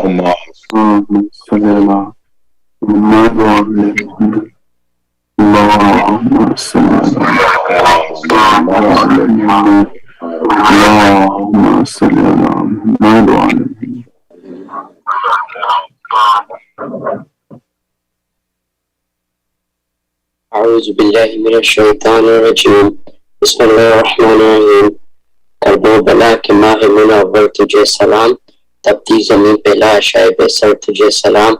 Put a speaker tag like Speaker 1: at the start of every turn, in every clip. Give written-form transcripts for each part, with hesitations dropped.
Speaker 1: اللهم صل على محمد وعلى محمد. اللهم صل على محمد وعلى محمد. اللهم صل على محمد وعلى محمد.
Speaker 2: اعوذ باللہ من الشیطان الرجیم. بسم اللہ الرحمن الرحیم. کرب و بلا کے ماہ منور تجھے سلام، تبتی زمین پہ لا شائب سر تجھے سلام،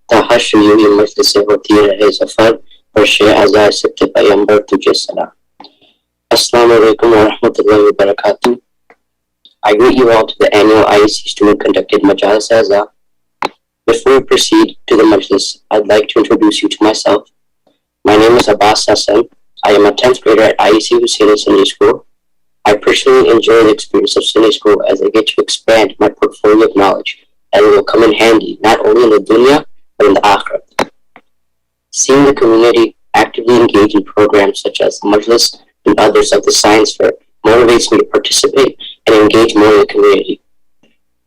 Speaker 2: تا حشر یوہی مجلس سے ہوتی رہے ظفر، Majlis-e-Aza سب کے پیغمبر تجھے سلام. Assalamu alaikum wa rahmatullahi wa barakatuh. I greet you all to the annual IEC student conducted Majlis-e-Aza. Before we proceed to the Majlis, I'd like to introduce you to myself. My name is Abbas Hassan. I am a 10th grader at IEC Husaini Sunni School. I personally enjoy the experience of Sunni School as I get to expand my portfolio of knowledge, and it will come in handy not only in the dunya but in the akhirah. Seeing the community actively engage in programs such as the Majlis and others of the science fair motivates me to participate and engage more in the community.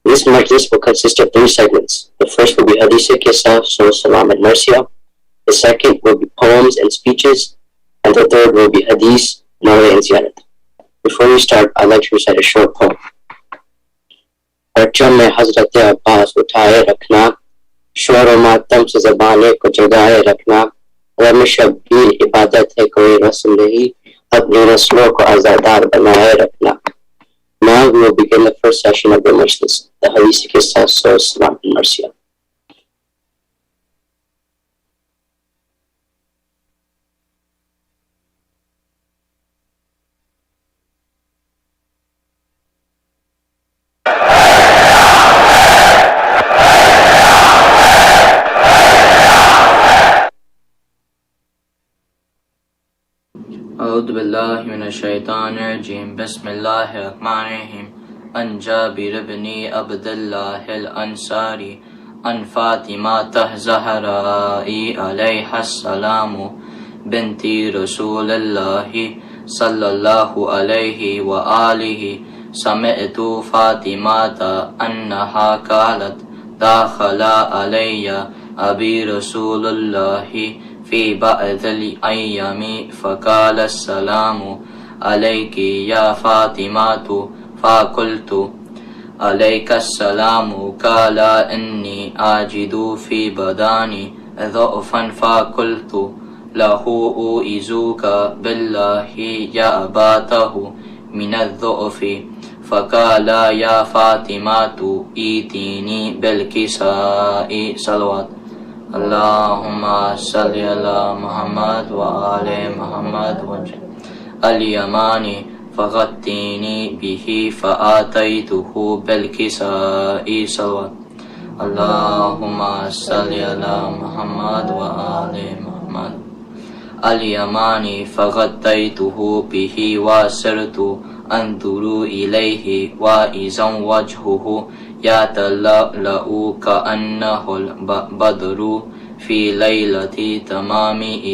Speaker 2: This Majlis will consist of 3 segments. The first will be Hadith-e Salaam and Marsiya. The second will be poems and speeches, and the third will be Hadith, Nawai and Jannat. Before we start, I'd like to recite a short poem. پرچم میں حضرت عباس اٹھائے رکھنا، شور و ماتم سے زبانیں کو جگائے رکھنا، غم شبیر عبادت ہے کوئی رسم نہیں، اپنی رسموں کو آزادار بنائے رکھنا. Now we will begin the first session of the Majlis, the Hadith Salaam and Marsiya.
Speaker 3: اعوذ باللہ من الشیطان الرجیم. بسم اللہ الرحمن الرحیم. ان جابر بن عبد اللہ الانصاری ان فاطمہ زہراء علیہ السلام بنت رسول اللہ صلی اللہ علیہ وآلہ سمعت فاطمہ انہا قالت داخل علی ابی رسول اللہ فی بعض الایام فقال السلام علیک یا فاطمۃ فقلت علیک السلام قال انی اجد فی بدانی ضعفا فقلت له اعوذک باللہ یا اباتہ من الضعف فقال یا فاطمۃ ایتینی بالکساء صلوات. اللہم صلی علی محمد وآل محمد الیمانی فغطینی بہ فآتیتہ بالکساء صلوات. اللہم صلی علی محمد وآل محمد الیمانی فغطیتہ بہ واسرت انظر الیہ واذا وجہہ یتلألأ کأنہ البدر فی لیلۃ تمامہ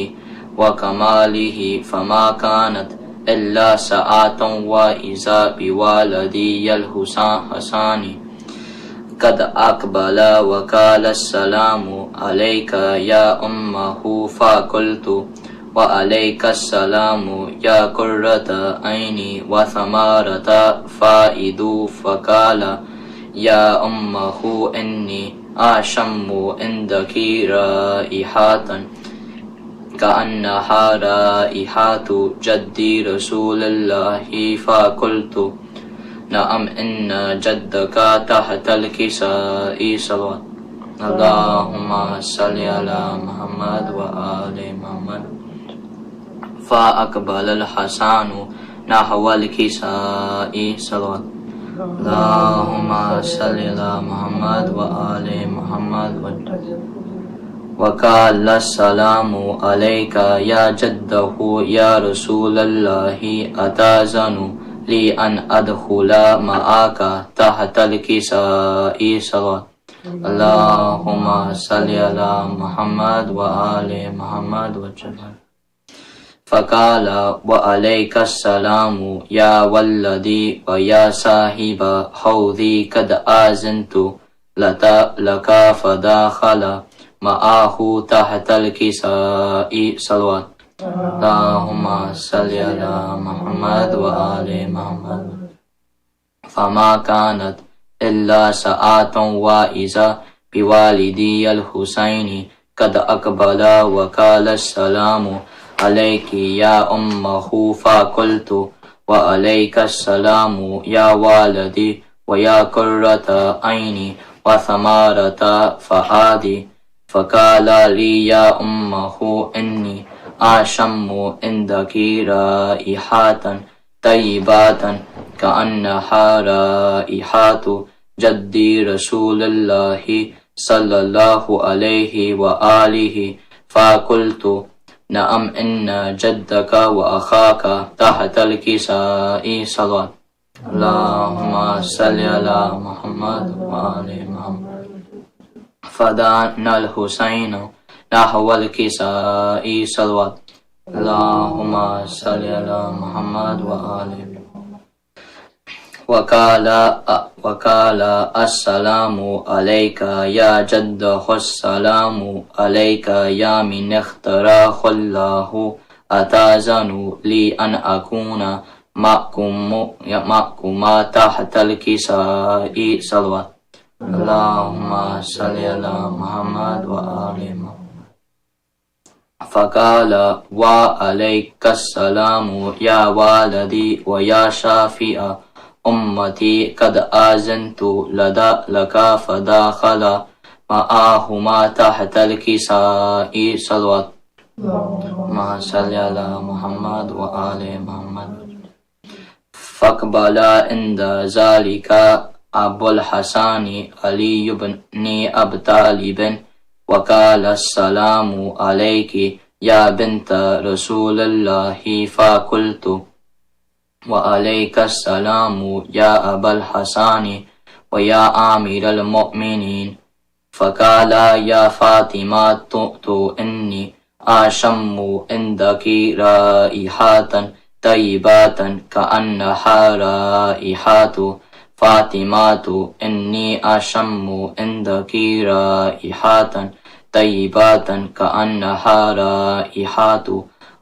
Speaker 3: وکمالہ فما کانت الا ساعۃ واذا بوالدی الحسین قد اقبل وقال السلام علیک یا امہ فقلت وعلیک السلام یا قرۃ عینی وثمرۃ فائد فقال یا امہ انی اشم عندک رائحۃ کأنہا رائحۃ جدی رسول اللہ فقلت نعم ان جدک تحت الکساء صلوات. اللہم صلی علی محمد وآل محمد فاقبل الحسن نحو الکساء صلوات. اللہم صلی علی محمد وآل محمد وقال السلام علیک یا جدہ یا رسول اللہ اتاذن لی ان ادخل معاک تحت الکساء صلوات. اللہم صلی علی محمد وآل محمد وسلم. فقال وعلیک السلام یا والذی و یا صاحب حوضی قد آذنت لك فدخل معه تحت الكساء صلوات اللهم صل على محمد وآل محمد. فما كانت إلا ساعة وإذا بوالدي الحسين قد أقبل وقال السلام عليك يا أمه فقلت وعليك السلام يا والدي ويا قرة عيني وثمرة فؤادي. فقال لي يا أمه إني أشم عندك رائحة طيبات كأنها رائحة جدي رسول الله صلى الله عليه وآله. فقلت نعم إن جدك وأخاك تحت الكساء صلوات اللهم صل على محمد وآل محمد. فدعنا الحسين نحو الكساء صلوات اللهم صل على محمد وآل محمد. وقال السلام عليك يا جده السلام عليك يا من اختاره الله أتأذن لي أن أكون معكم تحت الكساء صلوات اللهم صل على محمد وآل محمد. فقال وعليك السلام يا والدي ويا شافع أمتي قد آذنت لك فدخل معهما تحت الكساء صلوات اللهم صل على محمد وآل محمد. فاقبل عند ذلك أبو الحسن علي بن أبي طالب وقال السلام عليك يا بنت رسول الله. فقلت وعليك السلام يا أبا الحسن ويا أمير المؤمنين. فقال يا فاطمة إني أشم عندك رائحة طيبات كأنها رائحة فاطمة إني أشم عندك رائحة طيبات كأنها رائحة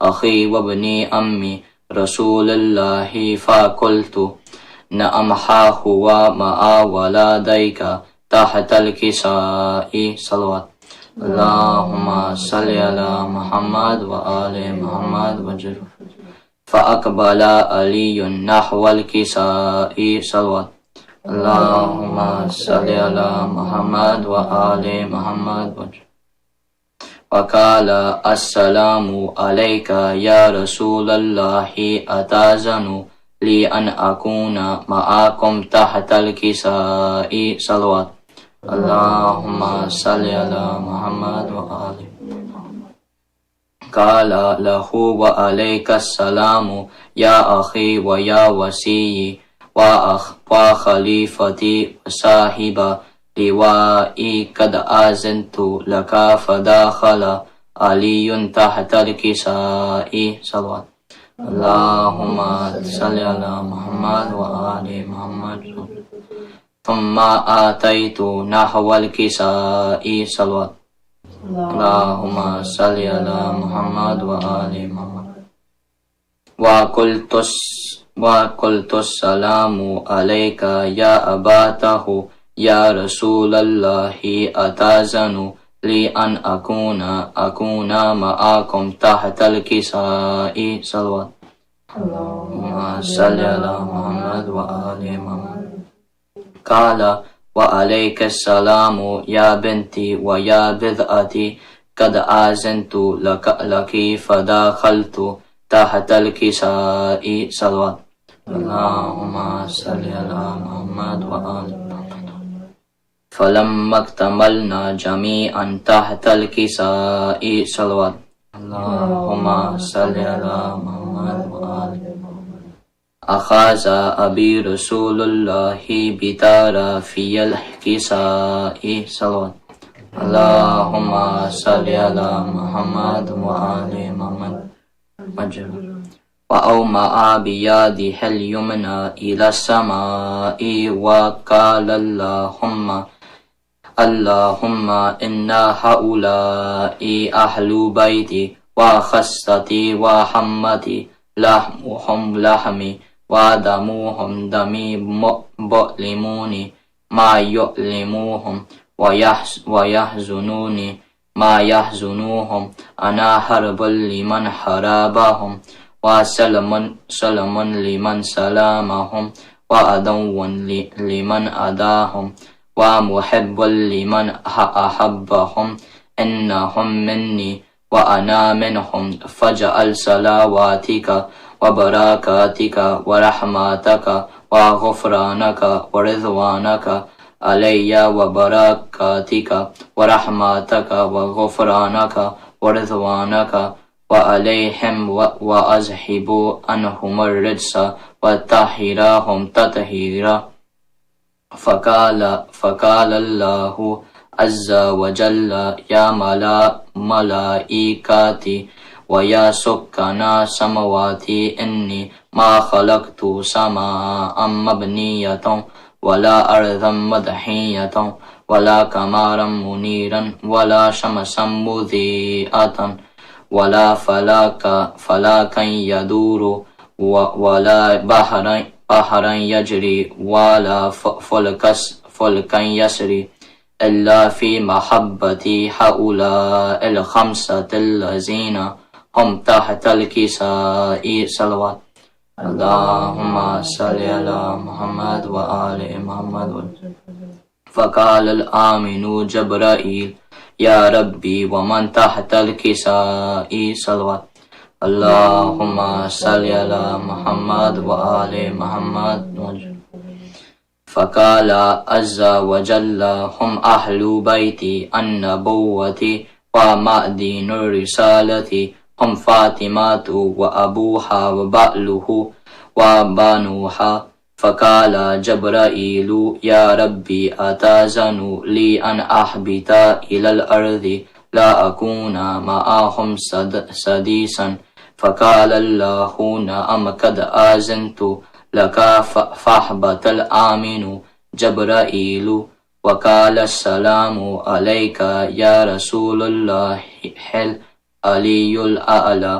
Speaker 3: أخي وابن أمي رسول الله. فقلت نعم ها هو مع ولديك تحت الكساء صلوات اللهم صل على محمد وآل محمد وجل. فأقبل علي نحو الكساء صلوات اللهم صل على محمد وآل محمد وجل. وقال السلام عليك يا رسول الله أتأذن لي أن أكون معكم تحت الكساء صلوات اللهم صل على محمد وآل محمد. قال له وعليك السلام يا أخي ويا وسيي وخليفتي وصاحب لوائي قد آذنت لك فدخل علي تحت الكساء صلوات اللهم صل على محمد وآل محمد. ثم آتيت نحو الكساء صلوات اللهم صل على محمد وآل محمد. وقلت السلام عليك يا أباته يا رسول الله أتأذن لي أن أكون معكم تحت الكساء صلوات اللهم صل على محمد وآل محمد. قال وعليك السلام يا بنتي ويا بضعتي قد آذنت لك فدخلت تحت الكساء صلوات اللهم صل على محمد وآل محمد. فلما اكتملنا جميعا تحت الكساء صلوات اللهم صل على محمد وآل محمد. أخذ أبي رسول الله بطرفي الكساء صلوات اللهم صل على محمد وآل محمد. وأومأ بيده اليمنى إلى السماء وقال اللهم اللهم إنا هؤلاء أهل بيتي وخصتي وحمتي لحمهم لحمي ودموهم دمي مؤلموني ما يؤلموهم ويحزنوني ما يحزنوهم أنا حرب لمن حرابهم وسلم لمن سلامهم وعدو لمن أداهم ومحب لمن أحبهم إنهم مني وأنا منهم فاجعل صلواتك وبركاتك ورحمتك وغفرانك ورضوانك علي وبركاتك ورحمتك وغفرانك ورضوانك وعليهم وأذهب عنهم الرجس وطهرهم تطهيرا. فقال الله عز وجل يا ملائكتي ويا سكان سمواتي إني ما خلقت سماء مبنية ولا أرضا مدحية ولا قمرا منيرا ولا شمسا مضيئة ولا فلاكا يدور ولا بحرا يجري ولا فلكا يسري إلا في محبتي هؤلاء الخمسة الذين هم تحت الكساء صلوات. اللهم صل على محمد وآل محمد. فقال الآمن جبرائيل يا ربي ومن تحت الكساء صلوات. اللهم صل على محمد وآل محمد. فقال عز وجل هم أهل بيتي النبوة ومعدن الرسالة هم فاطمة وأبوها وبعله وبنوها. فقال جبرائيل يا ربي أتأذن لي أن أهبط إلى الأرض لا أكون معهم سديسا. فقال الله نعم قد آذنت لك فاهبط الآمن جبرائيل. وقال السلام عليك يا رسول الله العلي الأعلى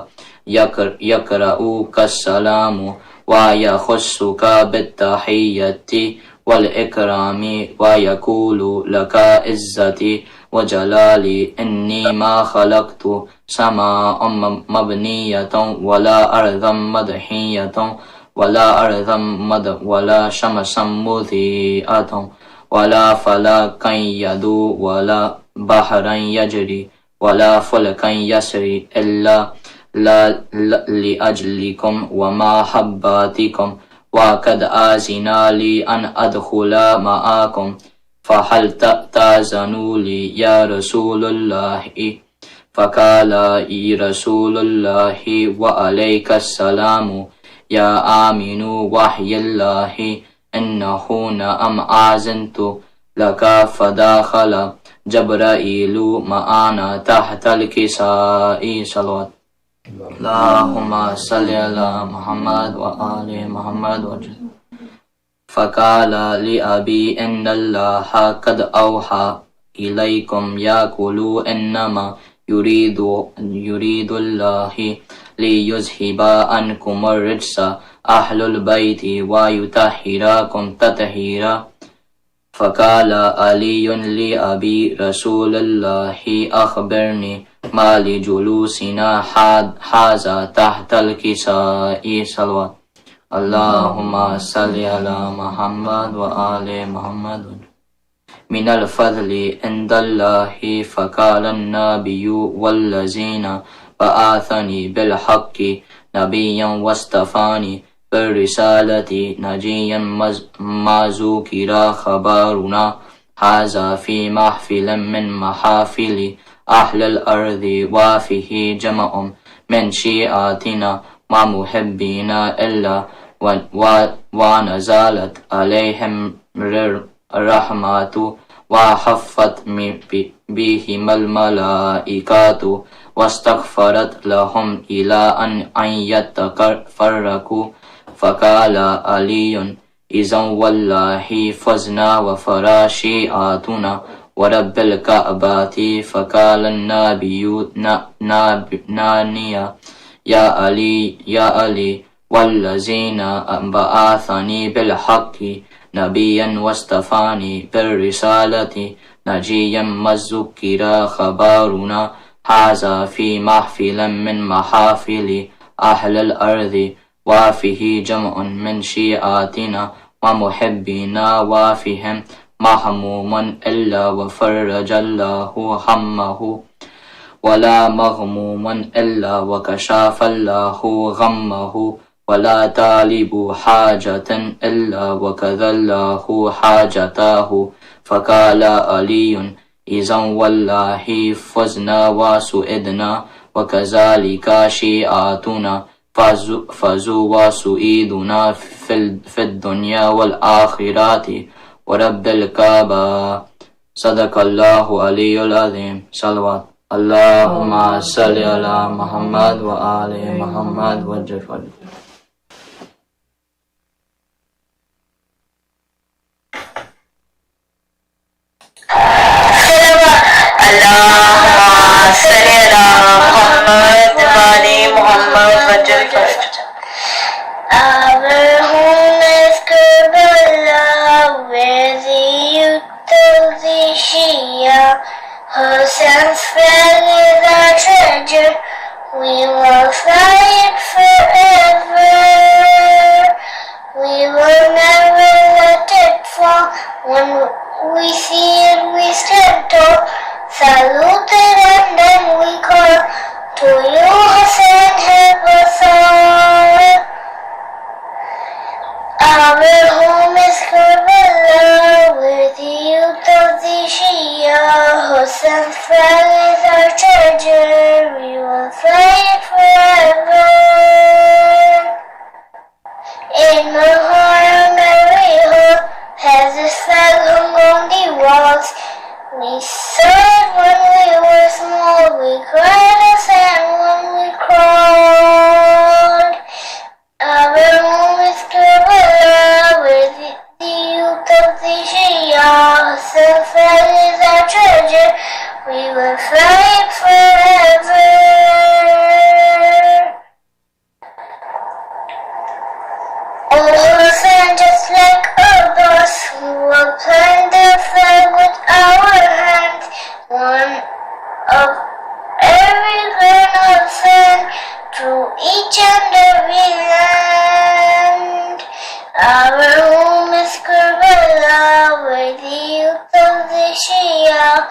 Speaker 3: يقرأك السلام ويخصك بالتحية والإكرام ويقول لك عزتي وجلالي إني ما خلقت سماء مبنية ولا أرضا مدحية ولا أرضا ولا شمسا مضيئة ولا فلكا يدور ولا بحرا يجري ولا فلكا يسري إلا لأجلكم ومحبتكم وقد آذن لي أن أدخل معكم فهل تأذنوا لي يا رسول الله؟ فقال رسول الله وعليك السلام يا آمن وحي الله إنه نعم آذنت لك. فدخل جبرائيل معنا تحت الكساء صلوات. اللهم صل على محمد وآل محمد. فقال لأبي إن الله قد أوحى إليكم يقول إنما يريد الله ليذهب عنكم الرجس أهل البيت ويطهركم تطهيرا. فقال علي لأبي رسول الله أخبرني ما لجلوسنا هذا تحت الكساء صلوات. اللهم صل على محمد وآل محمد. من الفضل عند الله فقال النبي والذين بعثني بالحق نبيا واصطفاني بالرسالة نجيا ما ذكر خبرنا هذا في محفل من محافل أهل الأرض وفيه جمع من شيعتنا ومحبينا إلا ونزلت عليهم الرحمة وحفت بهم الملائكة واستغفرت لهم إلى أن يتفرقوا. فقال علي إذا والله فزنا وفراشياتنا ورب الكعبة فقال النبي نانيا يا علي والذين بعثني بالحق نبيا واصطفاني بالرسالة نجيا ما ذكر خبرنا هذا في محفل من محافل أهل الأرض وفيه جمع من شيعاتنا ومحبنا وفيهم مهموم إلا وفرج الله همه ولا مغموم إلا وكشف الله غمه ولا طالب حاجة إلا وكذا الله حاجته فقال علي إذا والله فزنا وسئدنا وكذلك شيعاتنا فزوا وسئيدنا في الدنيا والآخرة ورب الكعبة صدق الله علي العظيم صلوات اللهم صل على محمد وآل محمد وجل
Speaker 4: اللهم صل على محمد وآل محمد وجل
Speaker 5: Our home is Karbala, where the youth of the Shia, Hussein's flag is our treasure. We will fly it forever. We will never let it fall. When we see it, we stand tall. Salute it and then we call to you, Hussain, help us all. Our home is Karbala, where the youth of the Shia, Hussein's flag is our treasure. We will fly it forever. In Maharam, every hall has this flag hung on the walls. We saw it when we were small, we cried as and when we crawled. Our home is Karbala, where the youth of the Shia, Hussein's flag is our treasure. We will fly it forever. Oh Hussain, just like a boss, we will plant the flag with our hands. One of every grain of sand through each and every land. Our home is Karbala, where the youth of the Shia,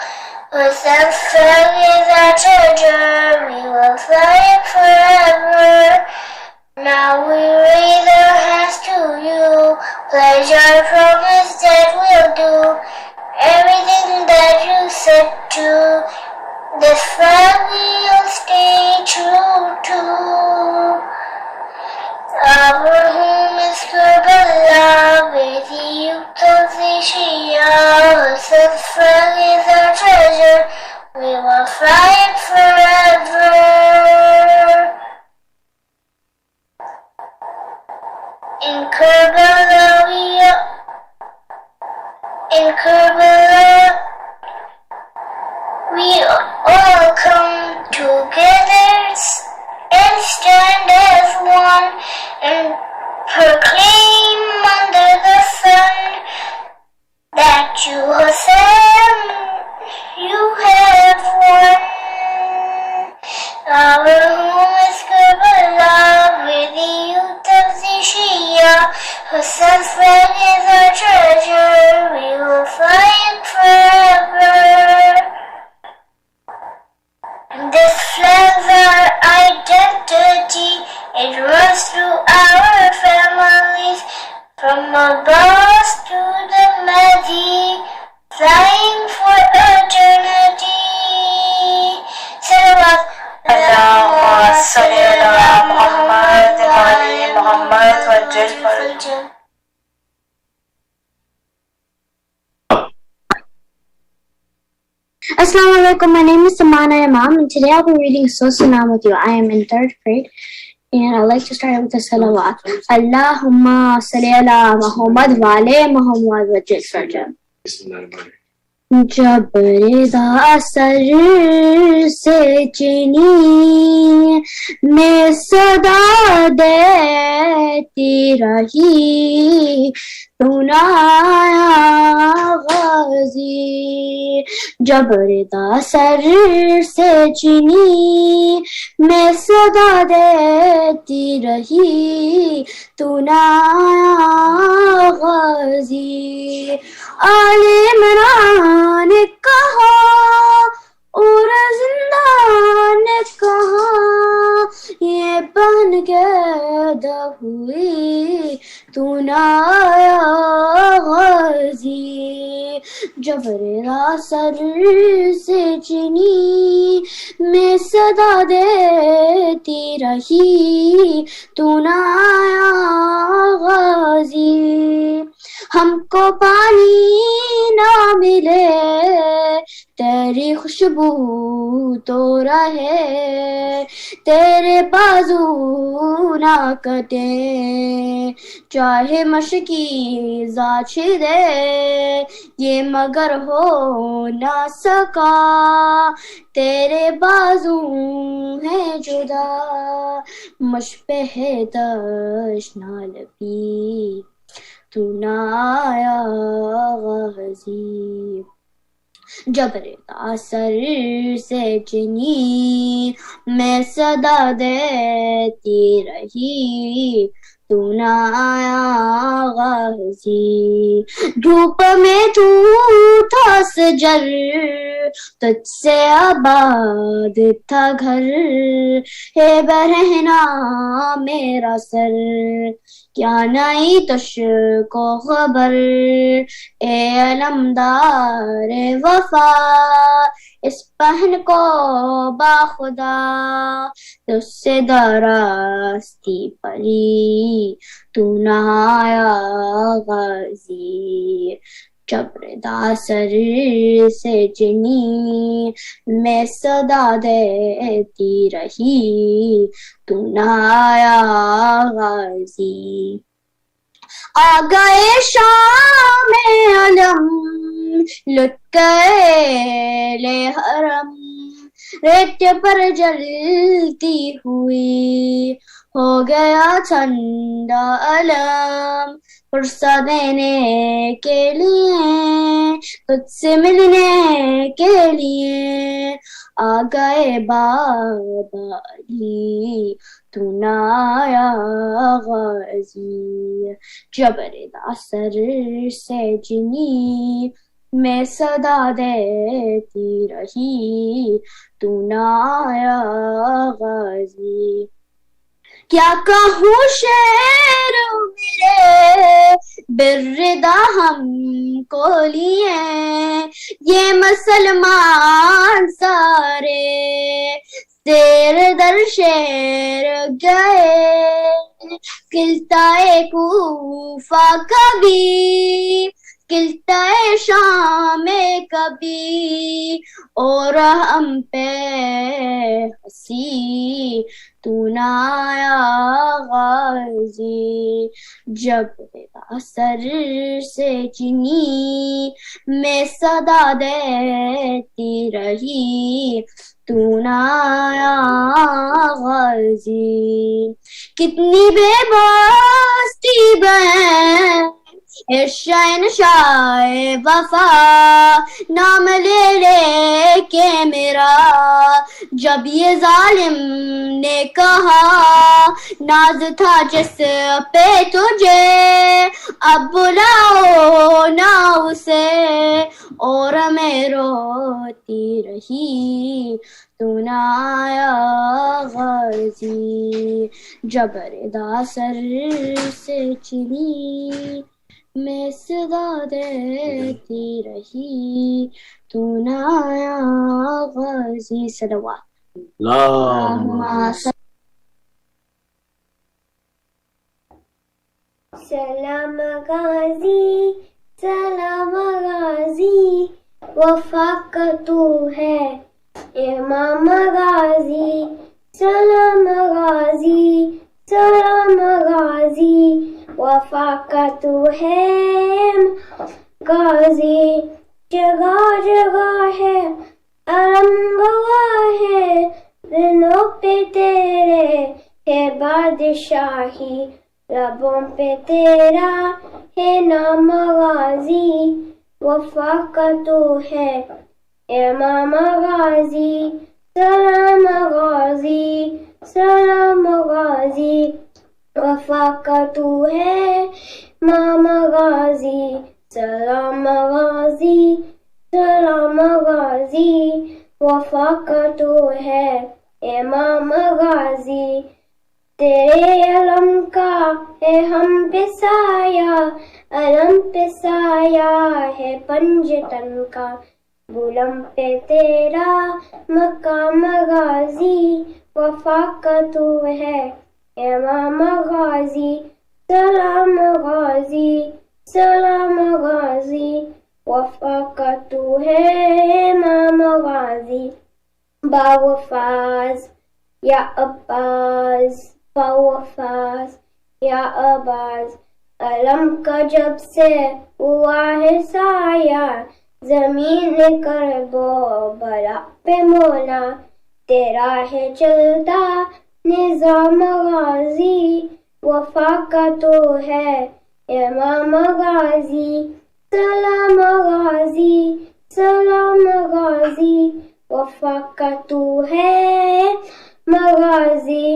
Speaker 5: Hussein's flag is our treasure. We will fly it forever. Now we raise our hands to you, pledge our promise that we'll do everything that you said to. This flag we'll stay true to. Our home is Karbala, where the youth of the Shia, Hussein's flag is our treasure. We will fly it forever. In Karbala we all come together and stand as one and proclaim under the sun that you, Hussain, you have won. Our home is Karbala, where the youth of the Shia, Hussein's flag is our treasure. We will fly it forever. This flag's our identity. It runs through our families, from Abbas to the Mahdi, flying for eternity. Salawat.
Speaker 4: اللهم صل على محمد وآل محمد وجل فرجهم.
Speaker 6: Assalamu alaikum, my name is Samana Imam, and today I'll be reading Salaam with you. I am in 3rd grade, and I'd like to start out with the salawat. Allahumma salli ala Muhammad wa ala Muhammad wa jal farjah. جب رضا سر سے چنی میں صدا دیتی رہی تو نہ آیا غازی جب رضا سر سے چنی میں صدا دیتی رہی تو نہ آیا غازی آل عمران نے کہا اور زندہ نے کہا یہ بن گدا ہوئی تو نہ آیا غازی جب رضا سر سے چنی میں صدا دیتی رہی تو نہ آیا غازی ہم کو پانی نہ ملے تیری خوشبو تو رہے تیرے بازو نہ کٹے چاہے مشکی ذات دے یہ مگر ہو نہ سکا تیرے بازو ہے جدا مجھ پہ ہے تشنا لبی تو نہ آیا غازی جب رضا سر سے چنی میں صدا دیتی رہی تو نہ آیا غازی دھوپ میں تو تھا سجر تجھ سے آباد تھا گھر ہے برہنا میرا سر کیا نہیں تش کو خبر اے علمدار وفا اس پہن کو باخدا تجھ سے دراستی پری تو نہ آیا غازی جب رضا سر سے چنی میں صدا دیتی رہی تو نہ آیا غازی آ گئے شام علم لٹ گئے لے حرم ریت پر جلتی ہوئی ہو گیا ٹھنڈا علم فرصہ دینے کے لیے تجھ سے ملنے کے لیے آ گئے بابا علی تو نہ آیا غازی جب رضا سر سے چنی میں صدا دیتی رہی تو نہ آیا غازی کیا کہوں شعر میرے بالرضا ہم کو لیے یہ مسلمان سارے شیر در شیر گئے قلعہ کوفہ کبھی قلعہ شام کبھی اور ہم پہ ہنسی تو نہ آیا غازی جب رضا سر سے چنی میں صدا دیتی رہی تو نہ آیا غازی کتنی بے باستی بہن شہنشاہ وفا نام لے لے کے میرا جب یہ ظالم نے کہا ناز تھا جس پہ تجھے اب بلاؤ نہ اسے اور میں روتی رہی تو نہ آیا غازی جب رضا سر سے چنی میں صدا دیتی رہی تو نہ آیا غازی صلوات
Speaker 5: سلام غازی سلام غازی وفا کا تو ہے امام غازی سلام غازی سلام غازی وفا کا تو ہے غازی جگہ جگہ ہے علم گواہ ہے، دنوں پہ تیرے ہے بادشاہی، لبوں پہ تیرا ہے نام غازی، وفا کا تو ہے امام غازی، سلام غازی سلام غازی، وفا کا تو ہے امام غازی، سلام غازی سلام غازی، وفا کا تو ہے امام غازی، تیرے علم کا ہے ہم پہ سایہ، علم پہ سایہ ہے پنجتن کا، بلند پہ تیرا مقام غازی، وفا کا تو ہے امام غازی، سلام غازی سلام غازی، وفا کا تو ہے امام غازی، باوفاز یا عباس، باوفاز یا عباس، علم کا جب سے ہوا ہے سایہ، زمین کرب و بلا پہ مولا، تیرا ہے چلتا نظام غازی، وفا کا تو ہے امام غازی، سلام غازی سلام غازی، وفا کا تو ہے مغازی،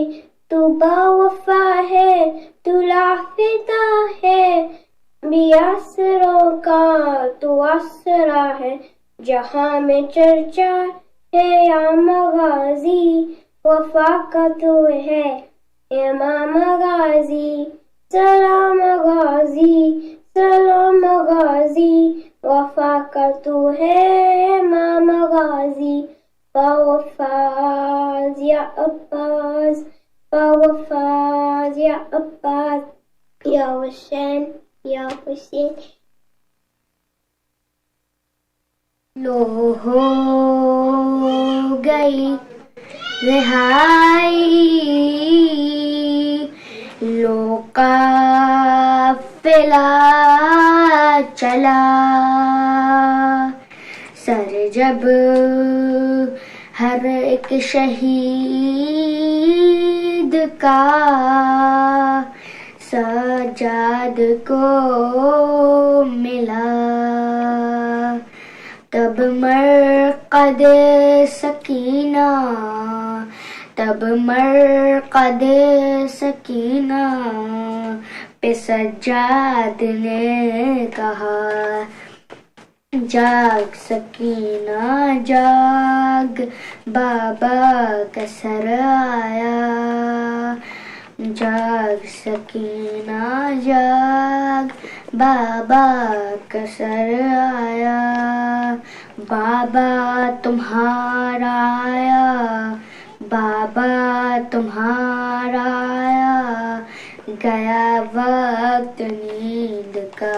Speaker 5: تو با وفا ہے تو لافتہ ہے، بیاسروں کا تو آسرا ہے، جہاں میں چرچا ہے یا مغازی، وفا کا تو ہے امام غازی، سلام غازی سلام غازی، وفا کا تو ہے امام غازی، باوفاز یا عباس، باوفاز یا عباس، یا حسین یا حسین، لو ہو گئی رہائی، لو قافلہ چلا، سر جب ہر ایک شہید کا سجاد کو ملا، تب مرقد سکینہ، تب مرقد سکینہ پہ سجاد نے کہا، جاگ سکینہ جاگ، بابا کا سر آیا، جاگ سکینہ جاگ، بابا کا سر آیا، بابا تمہارا آیا، بابا تمہارا آیا، گیا وقت نیند کا،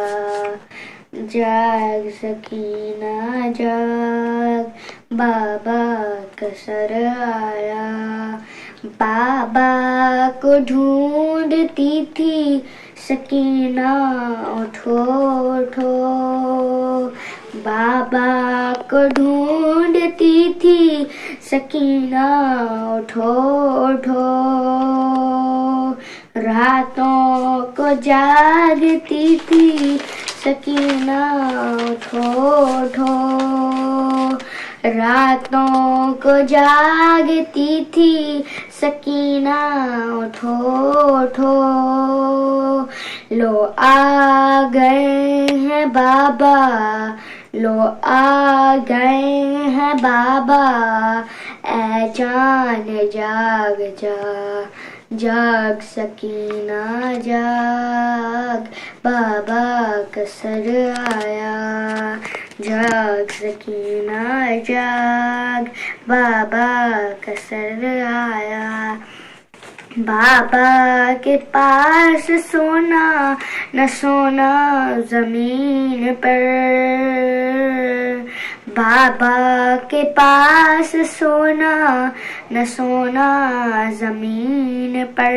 Speaker 5: جاگ سکینہ جاگ، بابا کا سر آیا، بابا کو ڈھونڈتی تھی سکینہ، اٹھو اٹھو، بابا کو ڈھونڈتی تھی سکینہ، اٹھو اٹھو، راتوں کو جاگتی تھی سکینہ، اٹھو اٹھو، راتوں کو جاگتی تھی سکینہ، اٹھو اٹھو، لو آ گئے ہیں بابا، لو آ گئے ہیں بابا، اے جان جاگ جا، جاگ سکینہ جاگ، بابا کا سر آیا، جاگ سکینہ جاگ، بابا کا سر آیا، بابا کے پاس سونا نہ سونا زمین پر، بابا کے پاس سونا نہ سونا زمین پر،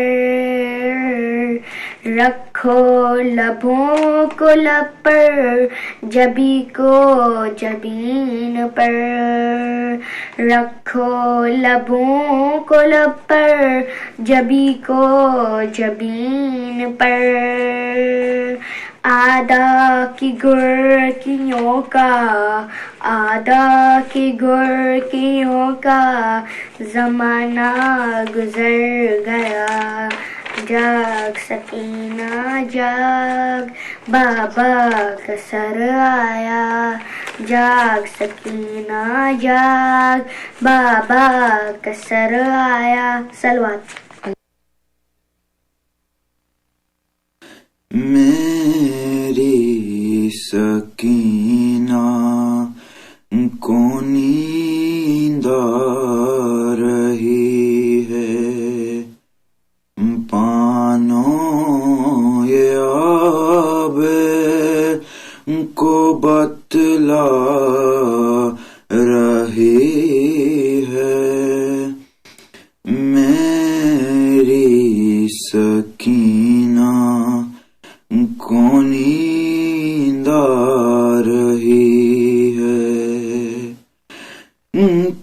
Speaker 5: رکھو رکھو لبوں کو لب پر، جبی کو جبین پر، رکھو لبوں کو لب پر، جبی کو جبین پر، آدھا کی گرکیوں کا، آدھا کی گرکیوں کا زمانہ گزر گیا، جاگ سکینہ جاگ بابا کا سر آیا، جاگ سکینہ جاگ بابا کا سر آیا. صلوات.
Speaker 7: میری سکینہ کو نیند آ رہی ہے، پانو یہ آب کو بتلا رہی ہے، میری سکینہ کو نیند آ رہی ہے،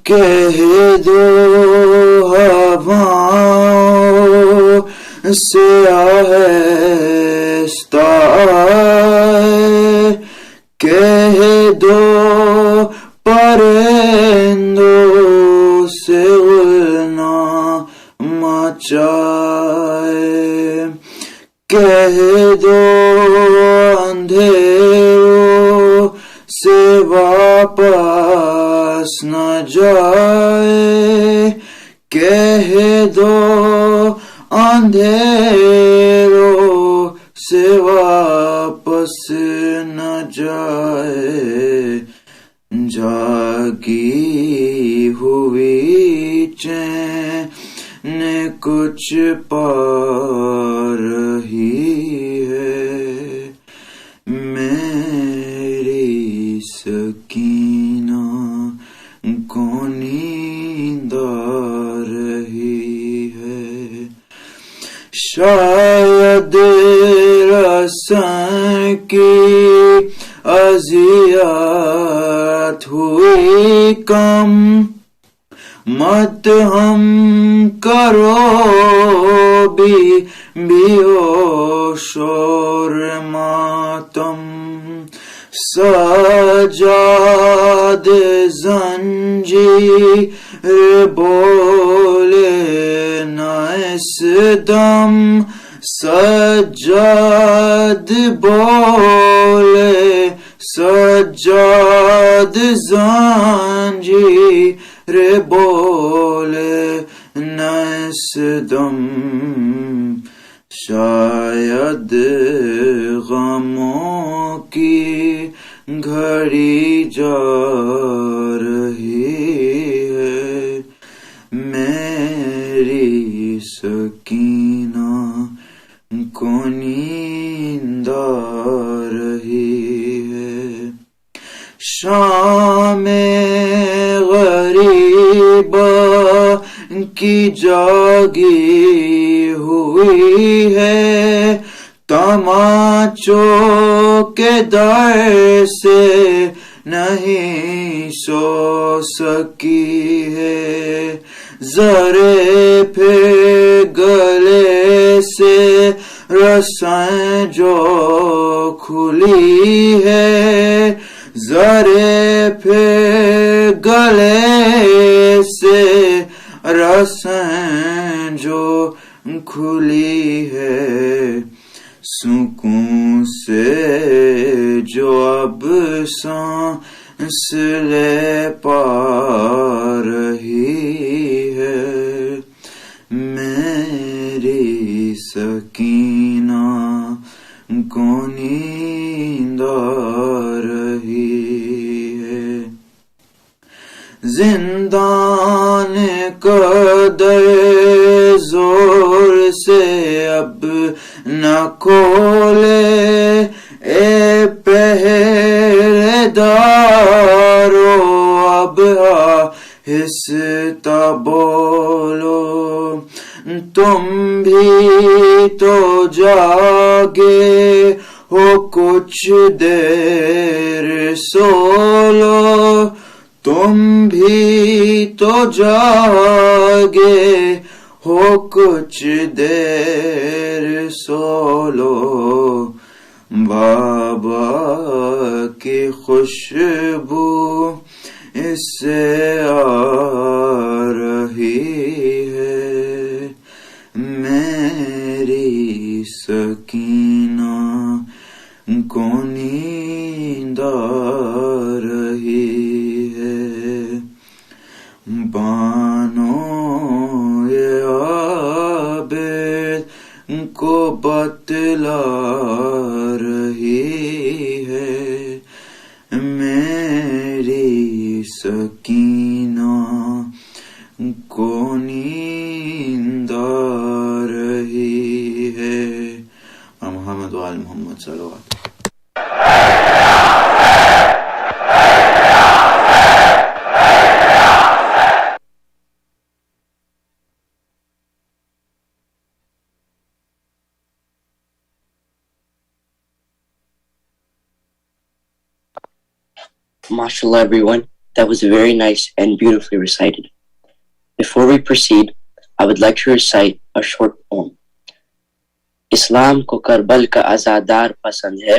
Speaker 7: کہہ دو ہواؤں سے آہستہ آئے، کہہ دو پرندوں سے غلنا مچائے، کہہ دو اندھیروں سے واپس نہ جائے، کہہ دو اندھیروں سے واپس نہ جائے، جاگی ہوئی چین کچھ پا رہی ہے، میری سکینہ کو نیند آ رہی ہے، شاید رسن کی اذیت ہوئی کم، مت ہم کرو بھی ہو شور ماتم، سجاد زنجیر بولے نہ اس دم، سجاد بولے سجاد زنجیر بولے نہ اس دم، شاید غموں کی گھڑی جا رہی ہے، میری سکینہ کو نیند آ رہی ہے، شام غریبہ کی جاگی ہوئی ہے، تماچوں کے در سے نہیں سو سکی ہے، ذرے پھر گلے سے رسیں جو کھلی ہے، ذرے پھر گلے سے رسیں جو کھلی ہے، سکون سے جو اب سانس لے پا رہی ہے، میری سکینہ کو نیند آ رہی ہے، زندان قدر زور سے اب نہ کھولے، اے پہرے دارو اب آہستہ بولو، تم بھی تو جاگے ہو کچھ دیر سو لو تم بھی تو جاگے ہو کچھ دیر سو لو بابا کی خوشبو اس سے آ رہی ہے میری سکینہ کو نیند آ رہی ہے بانو یہ عابد کو بتلا رہی ہے میری سکینہ کو نیند آ رہی ہے محمد وآل محمد صلوات
Speaker 2: MashaAllah, everyone. That was very nice and beautifully recited. Before we proceed, I would like to recite a short poem. اسلام کو کربل کا عزادار پسند ہے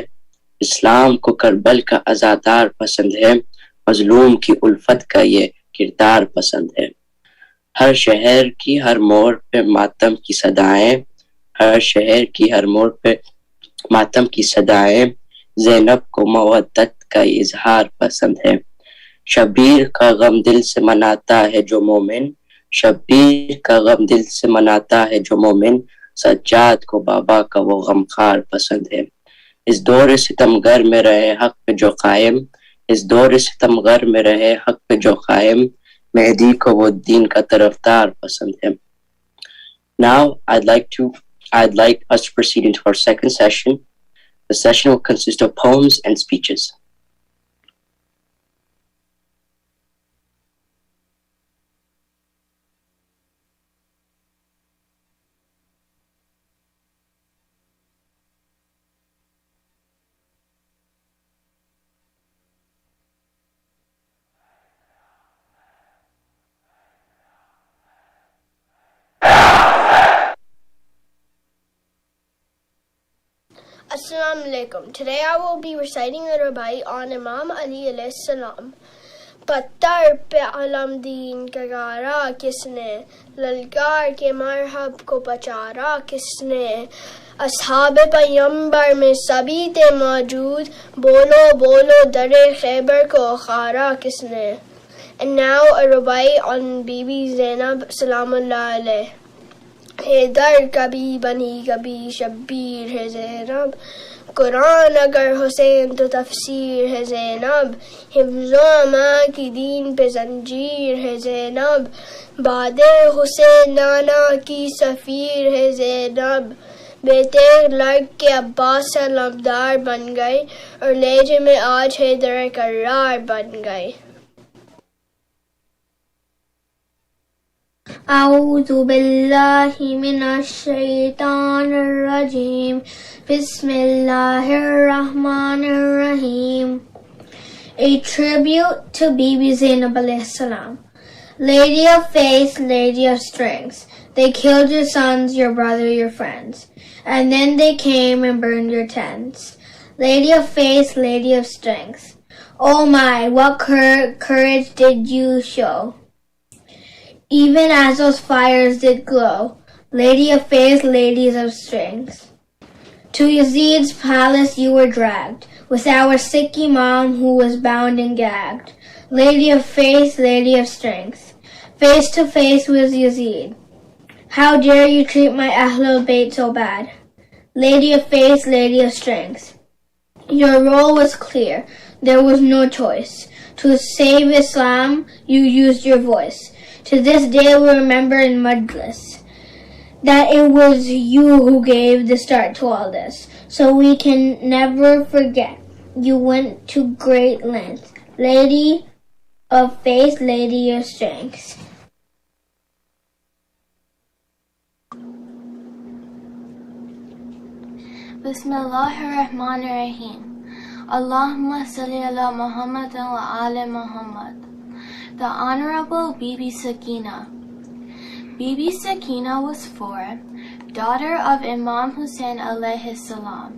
Speaker 2: اسلام کو کربل کا عزادار پسند ہے مظلوم کی الفت کا یہ کردار پسند ہے ہر شہر کی ہر موڑ پہ ماتم کی صدائیں ہر شہر کی ہر موڑ پہ ماتم کی صدائیں زینب کو مودت کا اظہار پسند ہے شبیر کا غم دل سے مناتا ہے جو مومن شبیر کا غم دل سے مناتا ہے جو مومن سجاد کو بابا کا وہ غمخوار پسند ہے اس دور ستمگر میں رہے حق پہ جو قائم اس دور ستمگر میں رہے حق پہ جو قائم مہدی کو وہ دین کا طرفدار پسند ہے Now I'd like us to proceed into our second session. The session will consist of poems and speeches.
Speaker 5: Assalamu alaikum. Today I will be reciting a rubai on Imam Ali alayhi salam. पत्थर पे आलम दीन का गारा किसने ललकार के मरहब को पचारा किसने असहाब पैगंबर में सभी थे मौजूद बोलो बोलो दरे खैबर को खारा किसने And now a rubai on Bibi Zainab salamullah alayh Haider कभी बनी कभी शब्बीर है ज़ैनब कुरान अगर हुसैन तो तफसीर है ज़ैनब हिफ्ज़ो माँ की दीन पे जंजीर है ज़ैनब बादे हुसैन नाना की सफ़ीर है ज़ैनब बेटे लग के अब्बास से लबदार बन गए और लेजे में आज हैदर कर्रार बन गए أعوذ بالله من الشيطان الرجيم بسم الله الرحمن الرحيم A tribute to Bibi Zainab alayhi salam. Lady of faith, lady of strength, they killed your sons, your brother, your friends, and then they came and burned your tents. Lady of faith, lady of strength, oh my, what courage did you show? Even as those fires did glow, lady of faith, ladies of strength. To Yazid's palace you were dragged, with our sick Imam who was bound and gagged. Lady of faith, lady of strength, face to face with Yazid. How dare you treat my Ahlul Bayt so bad? Lady of faith, lady of strength. Your role was clear, there was no choice. To save Islam, you used your voice. To this day we remember in Majlis that it was you who gave the start to all this. So we can never forget. You went to great lengths. Lady of faith, lady of strength. Bismillahirrahmanirrahim. Allahumma salli ala Muhammad wa ala Muhammad. The Honorable Bibi Sakina. Bibi Sakina was 4, daughter of Imam Hussain alayhi salam,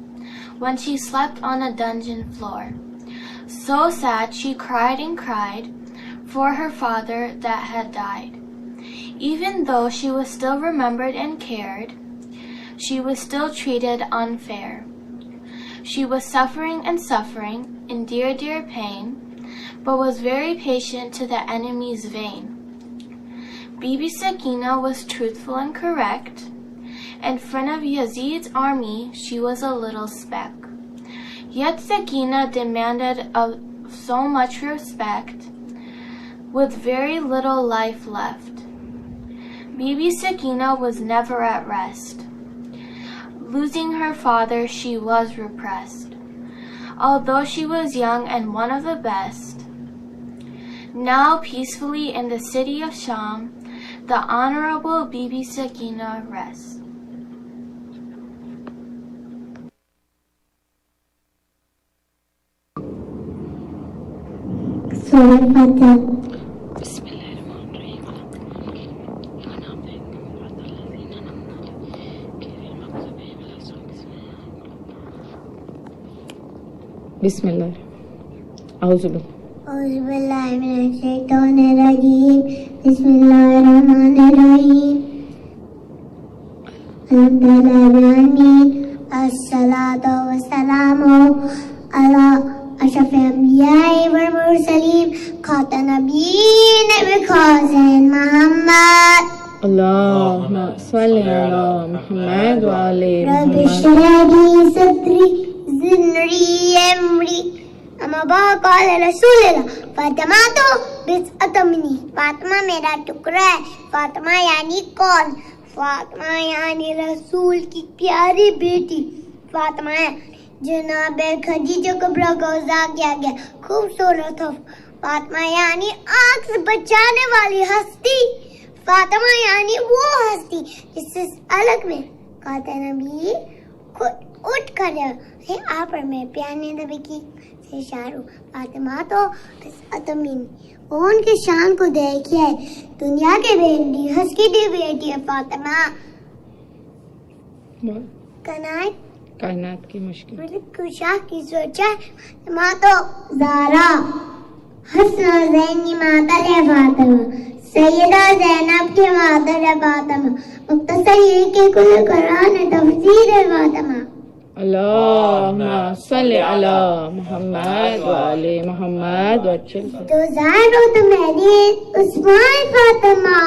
Speaker 5: when she slept on a dungeon floor. So sad she cried and cried for her father that had died. Even though she was still remembered and cared, she was still treated unfair. She was suffering and suffering in dear, dear pain, but was very patient to the enemy's vein. Bibi Sakina was truthful and correct. In front of Yazid's army, she was a little speck. Yet Sakina demanded of so much respect, with very little life left. Bibi Sakina was never at rest. Losing her father, she was repressed. Although she was young and one of the best, now peacefully in the city of Sham, the Honorable Bibi Sakina rests.
Speaker 6: Surah Fatiha.
Speaker 8: Bismillah. Auzubillah.
Speaker 6: Auzubillahi minash shaitanir rajeem. Bismillahir rahmanir rahim. Alhamdulillahi as-salatu wassalamu ala ashrafil anbiya'i wal mursalin khatamin nabiyyin Mekail Muhammad.
Speaker 8: Allahumma salli ala Muhammad wa ali
Speaker 6: Rabbi
Speaker 8: Muhammad.
Speaker 6: shrah li sadri zinri amri. Amma ba qala Rasulullah Fatima to bis'atun minni. Fatima मेरा टुकड़ा है. फातिमा यानी कौन? फातिमा यानी रसूल की प्यारी बेटी फातिमा है. जनाब खदीजा कुबरा को उज़ा किया गया खूबसूरत हो. फातिमा यानी आग से बचाने वाली हस्ती. फातिमा यानी वो हस्ती जिससे अलग में कहते नबी खुद उठ कर है आप पर मैं प्यारे नबी की से शारू. फातिमा तो अतमीन उनके शान को देखिए. दुनिया के बेटी हंसकी दी बेटी है फातिमा.
Speaker 8: कायनात की मुश्किल
Speaker 6: कुशा की सोचा माँ तो ज़हरा हसन ज़ैन की माता है फातिमा. सैयदा ज़ैनब की माता है फातिमा. मुख्तसर ये कि कुल कुरान तफसीर है Fatima.
Speaker 8: Allahumma salli ala Muhammad wa ali Muhammad wa achil.
Speaker 6: तो ज़ाहिर तो मेरी Usman Fatima.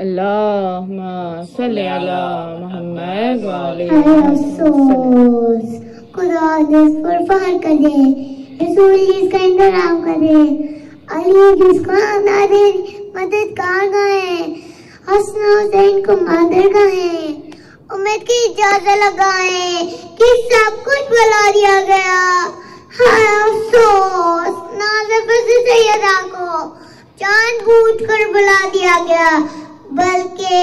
Speaker 8: Allahumma salli ala Muhammad wa ali
Speaker 6: अफसोस खुदा जिस पर फख्र करे, रसूल जिसका इंतजाम करे, अली जिसका नादर मददगार गाए, हसन हुसैन को मदर गाए, उम्मीद की इजाजत लगाए कि सब कुछ बुला दिया गया. हाय अफसोस नाज़िफ से सैयदा को जानबूझकर बुला दिया गया, बल्कि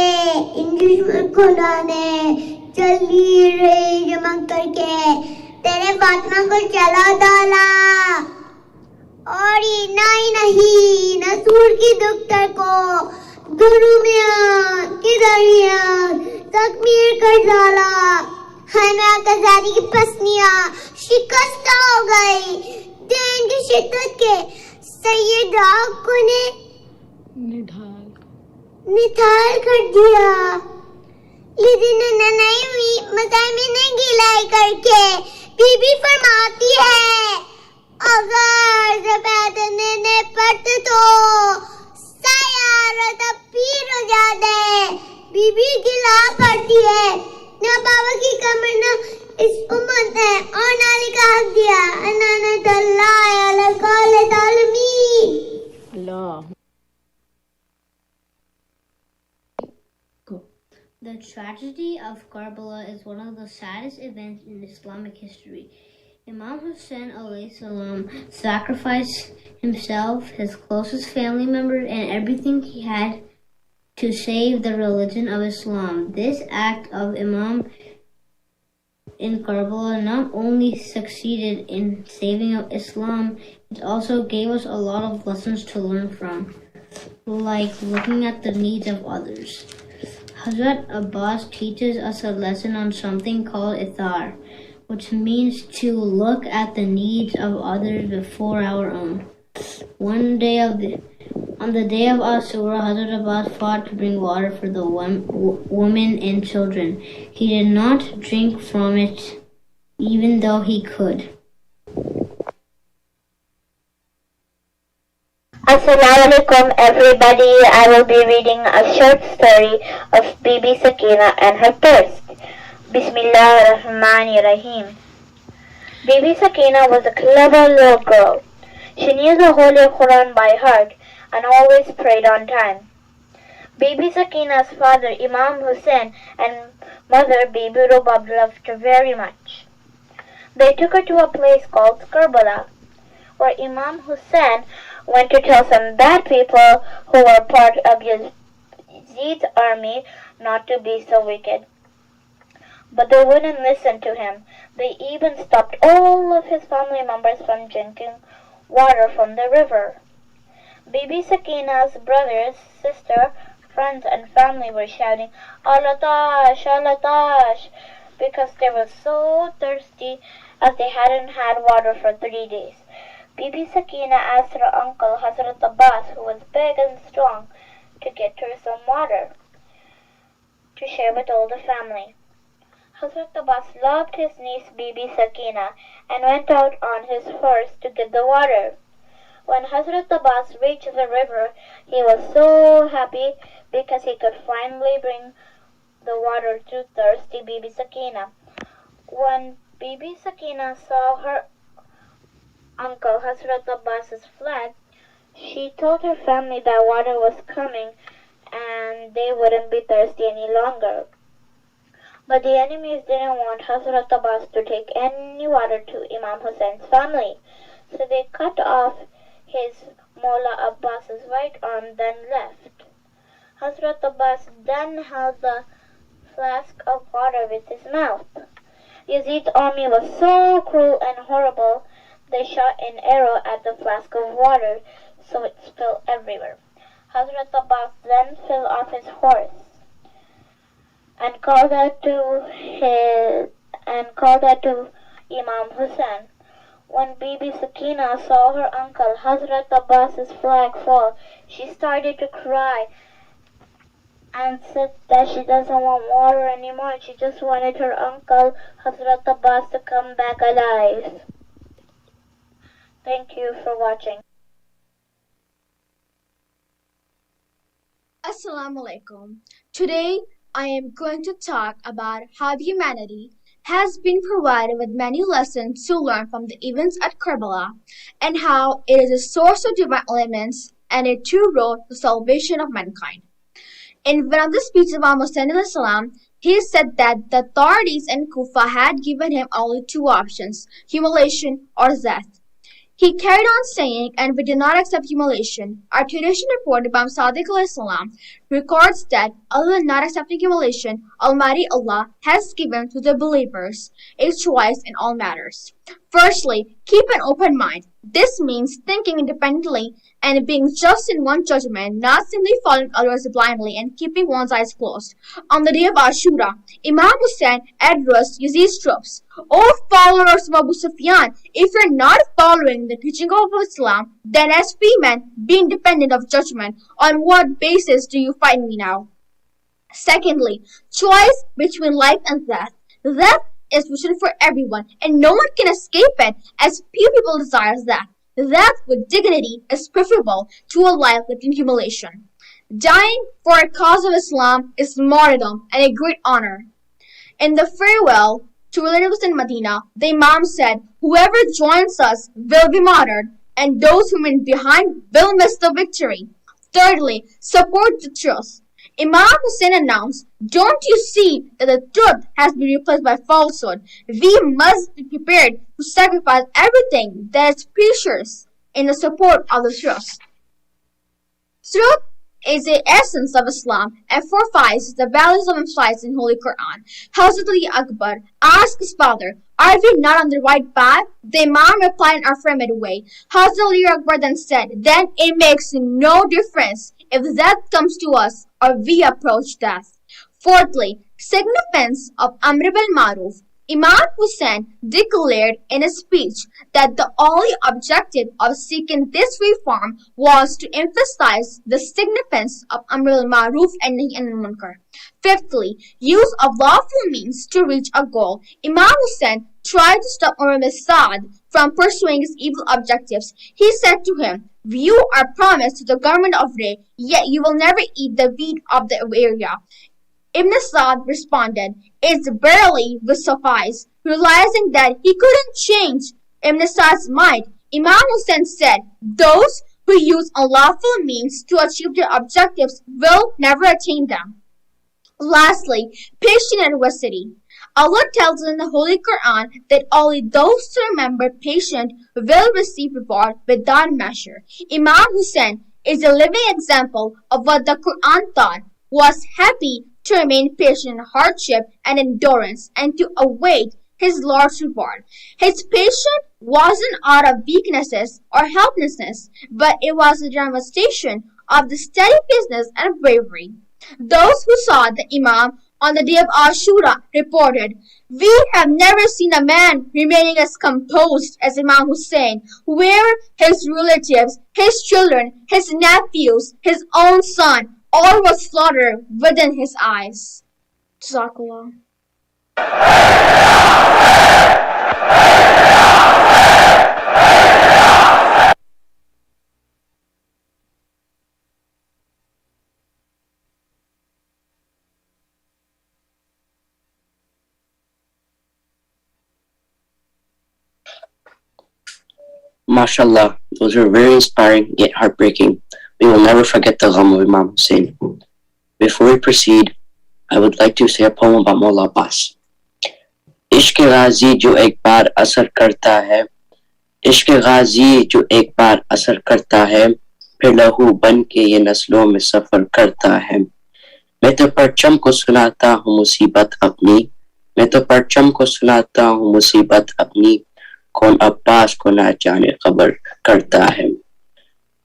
Speaker 6: इंग्लिश में खुदा ने जल्दी रे जमा करके तेरे फातिमा को चला डाला. और इतना ही नहीं, नसूर की दुख्तर को दुरुमियान की दरियान तकमीर कर डाला. हमें कजारी की पसलियां शिकस्त हो गई. दिन की शिद्दत के सैयदा को ने निथाल कर दिया. लेकिन नई हुई मज़ामी ने गिलाई करके बीबी फरमाती है अगर ज़बाद ने पट तो सायारा तब पीर हो जाते. बीबी गिला पड़ती है ना बाबा की कमर ना इस उम्मत है और ना लिखा हक दिया.
Speaker 8: Allah.
Speaker 9: The tragedy of Karbala is one of the saddest events in Islamic history. Imam Hussain alayhi salam sacrificed himself, his closest family members, and everything he had to save the religion of Islam. This act of Imam in Karbala not only succeeded in saving Islam, it also gave us a lot of lessons to learn from, like looking at the needs of others. Hazrat Abbas teaches us a lesson on something called ithar, which means to look at the needs of others before our own. On the day of Asura, Hazrat Abbas fought to bring water for the women and children. He did not drink from it, even though he could.
Speaker 5: Assalamu alaikum everybody. I will be reading a short story of Bibi Sakina and her thirst. Bismillah ar-Rahman ar-Rahim. Bibi Sakina was a clever little girl. She knew the Holy Quran by heart and always prayed on time. Bibi Sakina's father Imam Hussain and mother Bibi Rubab loved her very much. They took her to a place called Karbala, where Imam Hussain went to tell some bad people who were part of Yazid's army not to be so wicked. But they wouldn't listen to him. They even stopped all of his family members from drinking water from the river. Bibi Sakina's brothers, sister, friends, and family were shouting, "Alatash, Alatash," because they were so thirsty as they hadn't had water for 3 days. Bibi Sakina asked her uncle Hazrat Abbas, who was big and strong, to get her some water to share with all the family. Hazrat Abbas loved his niece Bibi Sakina and went out on his horse to get the water. When Hazrat Abbas reached the river, he was so happy because he could finally bring the water to thirsty Bibi Sakina. When Bibi Sakina saw her uncle Hazrat Abbas's flag, she told her family that water was coming and they wouldn't be thirsty any longer. But the enemies didn't want Hazrat Abbas to take any water to Imam Hussein's family, so they cut off his Mullah Abbas's right arm, then left. Hazrat Abbas then held the flask of water with his mouth. Yazid's army was so cruel and horrible, they shot an arrow at the flask of water, so it spilled everywhere. Hazrat Abbas then fell off his horse and called out to Imam Hussain. When Bibi Sakina saw her uncle Hazrat Abbas's flag fall, she started to cry and said that she doesn't want water anymore. She just wanted her uncle Hazrat Abbas to come back alive. Thank you for watching.
Speaker 10: Assalamu alaikum. Today I am going to talk about how humanity has been provided with many lessons to learn from the events at Karbala and how it is a source of divine elements and a true road to salvation of mankind. In one of the speeches of Hussain, he said that the authorities in Kufa had given him only 2 options, humiliation or death. He carried on saying, and we do not accept humiliation. Our tradition reported by Sadiq records that other than not accepting humiliation, Almighty Allah has given to the believers a choice in all matters. Firstly, keep an open mind. This means thinking independently and being just in one's judgment, not simply following others blindly and keeping one's eyes closed. On the day of Ashura, Imam Hussain addressed Yazid's troops. O followers of Abu Sufyan, if you're not following the teaching of Islam, then as free men, be independent of judgment. On what basis do you fight me now? Secondly, choice between life and death. Death is written for everyone, and no one can escape it, as few people desire death. Death with dignity is preferable to a life with humiliation. Dying for a cause of Islam is martyrdom and a great honor. In the farewell to relatives in Medina, the Imam said, "Whoever joins us will be martyred, and those who remain behind will miss the victory." Thirdly, support the truth. Imam Hussain announced, "Don't you see that the truth has been replaced by falsehood? We must be prepared to sacrifice everything that is precious in the support of the truth." Truth is the essence of Islam and fortifies the values of implied in Holy Quran. Hazrat Ali Akbar asked his father, "Are we not on the right path?" The Imam replied in an affirmative way. Hazrat Ali Akbar then said, "Then it makes no difference if death comes to us or we approach death." Fourthly, significance of Amr bil Maruf. Imam Hussain declared in a speech that the only objective of seeking this reform was to emphasize the significance of Amr bil Maruf and Nahy anil Munkar. Fifthly, use of lawful means to reach a goal. Imam Hussain tried to stop Umar bin Saad from pursuing his evil objectives. He said to him, "You are promised to the government of Ray, yet you will never eat the wheat of the area." Ibn Saad responded, "It barely will suffice." Realizing that he couldn't change Ibn Saad's mind, Imam Hussain said, "Those who use unlawful means to achieve their objectives will never attain them." Lastly, patient adversity. Allah tells us in the Holy Quran that only those who remember patient will receive reward without measure. Imam Hussain is a living example of what the Quran taught, was happy to remain patient in hardship and endurance and to await his Lord's reward. His patience wasn't out of weaknesses or helplessness, but it was a demonstration of the steady business and bravery. Those who saw the Imam on the day of Ashura reported, "We have never seen a man remaining as composed as Imam Hussain, where his relatives, his children, his nephews, his own son, all was slaughtered within his eyes." Jazakallah.
Speaker 2: MashaAllah, those were very inspiring yet heartbreaking. We will never forget the gham of Imam Hussain. Before we proceed, I would like to say a poem about Maula Abbas. इश्क गाजी जो एक बार असर करता है, इश्क गाजी जो एक बार असर करता है, फिर लहू बन के ये नस्लों में सफर करता है। मैं तो परचम को सुनाता हूँ मुसीबत अपनी, मैं तो परचम को सुनाता हूँ मुसीबत अपनी, कौन अब्बास को ना जाने खबर करता है।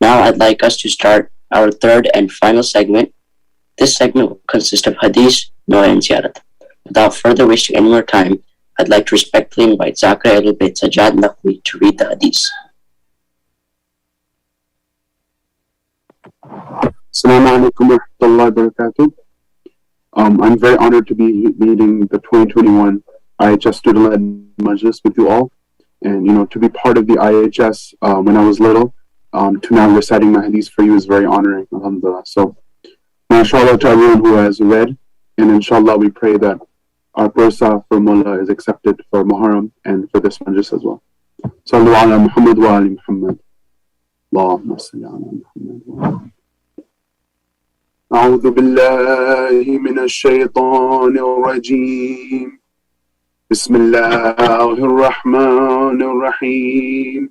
Speaker 2: Now I'd like us to start our third and final segment. This segment will consist of hadith, dua and ziyarat. Without further wasting any more time, I'd like to respectfully invite Zahra al-Bayt Sajjad Naqvi to read the hadith.
Speaker 1: Assalamu alaikum wa rahmatullahi wa barakatuh. I'm very honored to be leading the 2021 IHS student-led Majlis with you all. And, to be part of the IHS when I was little, to now reciting my hadith for you is very honoring, alhamdulillah. So, inshallah to everyone who has read, and inshallah we pray that our bursa for Mullah is accepted for Muharram and for this majlis as well. Sallu ala Muhammad wa ali Muhammad. Allahumma salli ala Muhammad wa ali. أعوذ بالله من الشيطان الرجيم. بسم الله الرحمن الرحيم.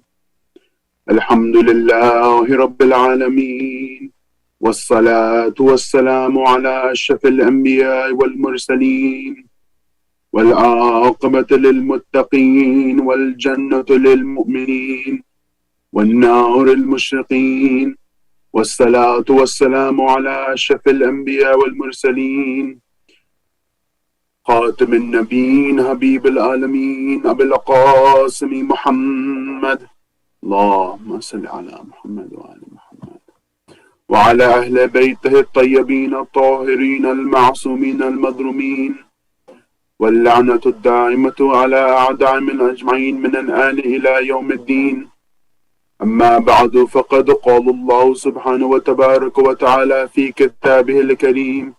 Speaker 1: الحمد لله رب العالمين، والصلاة والسلام على أشرف الأنبياء والمرسلين، والعاقبة للمتقين، والجنة للمؤمنين، والنار المشرقين، والصلاة والسلام على أشرف الأنبياء والمرسلين، خاتم النبيين، حبيب العالمين، أبي القاسم محمد، اللهم صل على محمد وآل محمد، وعلى أهل بيته الطيبين الطاهرين المعصومين المظلومين، واللعنة الدائمة على أعدائهم أجمعين من الآن إلى يوم الدين. أما بعد، فقد قال الله سبحانه وتبارك وتعالى في كتابه الكريم: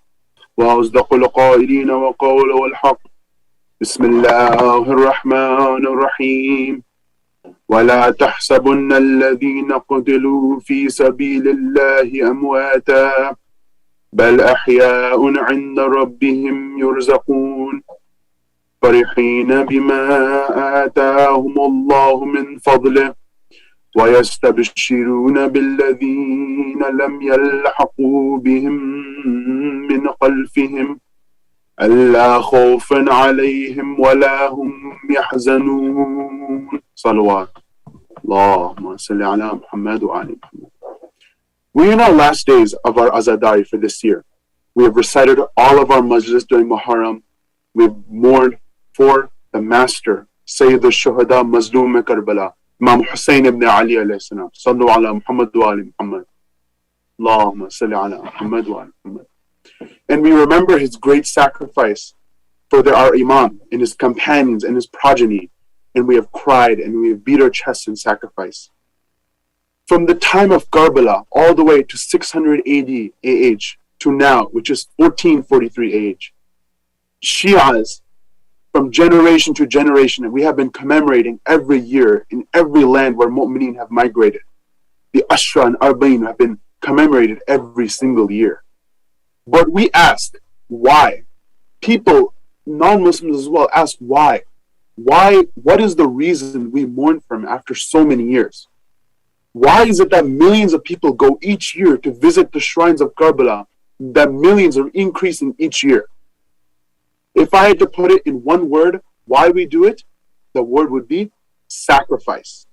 Speaker 1: وأصدق القائلين وقوله الحق. بسم الله الرحمن الرحيم. ولا تحسبن الذين قتلوا في سبيل الله أمواتا، بل أحياء عند ربهم يرزقون، فرحين بما آتاهم الله من فضله، وَيَسْتَبْشِرُونَ بِالَّذِينَ لَمْ يَلْحَقُوا بِهِمْ مِنْ خَلْفِهِمْ أَلَّا خَوْفٌ عَلَيْهِمْ وَلَا هُمْ يَحْزَنُونَ. Salawat. Allahumma salli ala Muhammad wa ali Muhammad. We are in our last days of our Azadari for this year. We have recited all of our majlis during Muharram. We have mourned for the master, Sayyid al-Shuhada Mazloom Karbala, Imam Hussain ibn Ali alayhi salam. Sallu ala Muhammad wa ali Muhammad. Allahumma salli ala Muhammad wa ali Muhammad. And we remember his great sacrifice for our Imam and his companions and his progeny. And we have cried and we have beat our chests in sacrifice. From the time of Karbala all the way to 600 AD AH to now, which is 1443 AH, Shias, from generation to generation, we have been commemorating every year in every land where Mu'mineen have migrated. The Ashra and Arba'in have been commemorated every single year. But we ask, why? People, non-Muslims as well, ask why. Why? What is the reason we mourn for him after so many years? Why is it that millions of people go each year to visit the shrines of Karbala, that millions are increasing each year? If I had to put it in one word, why we do it, the word would be sacrifice.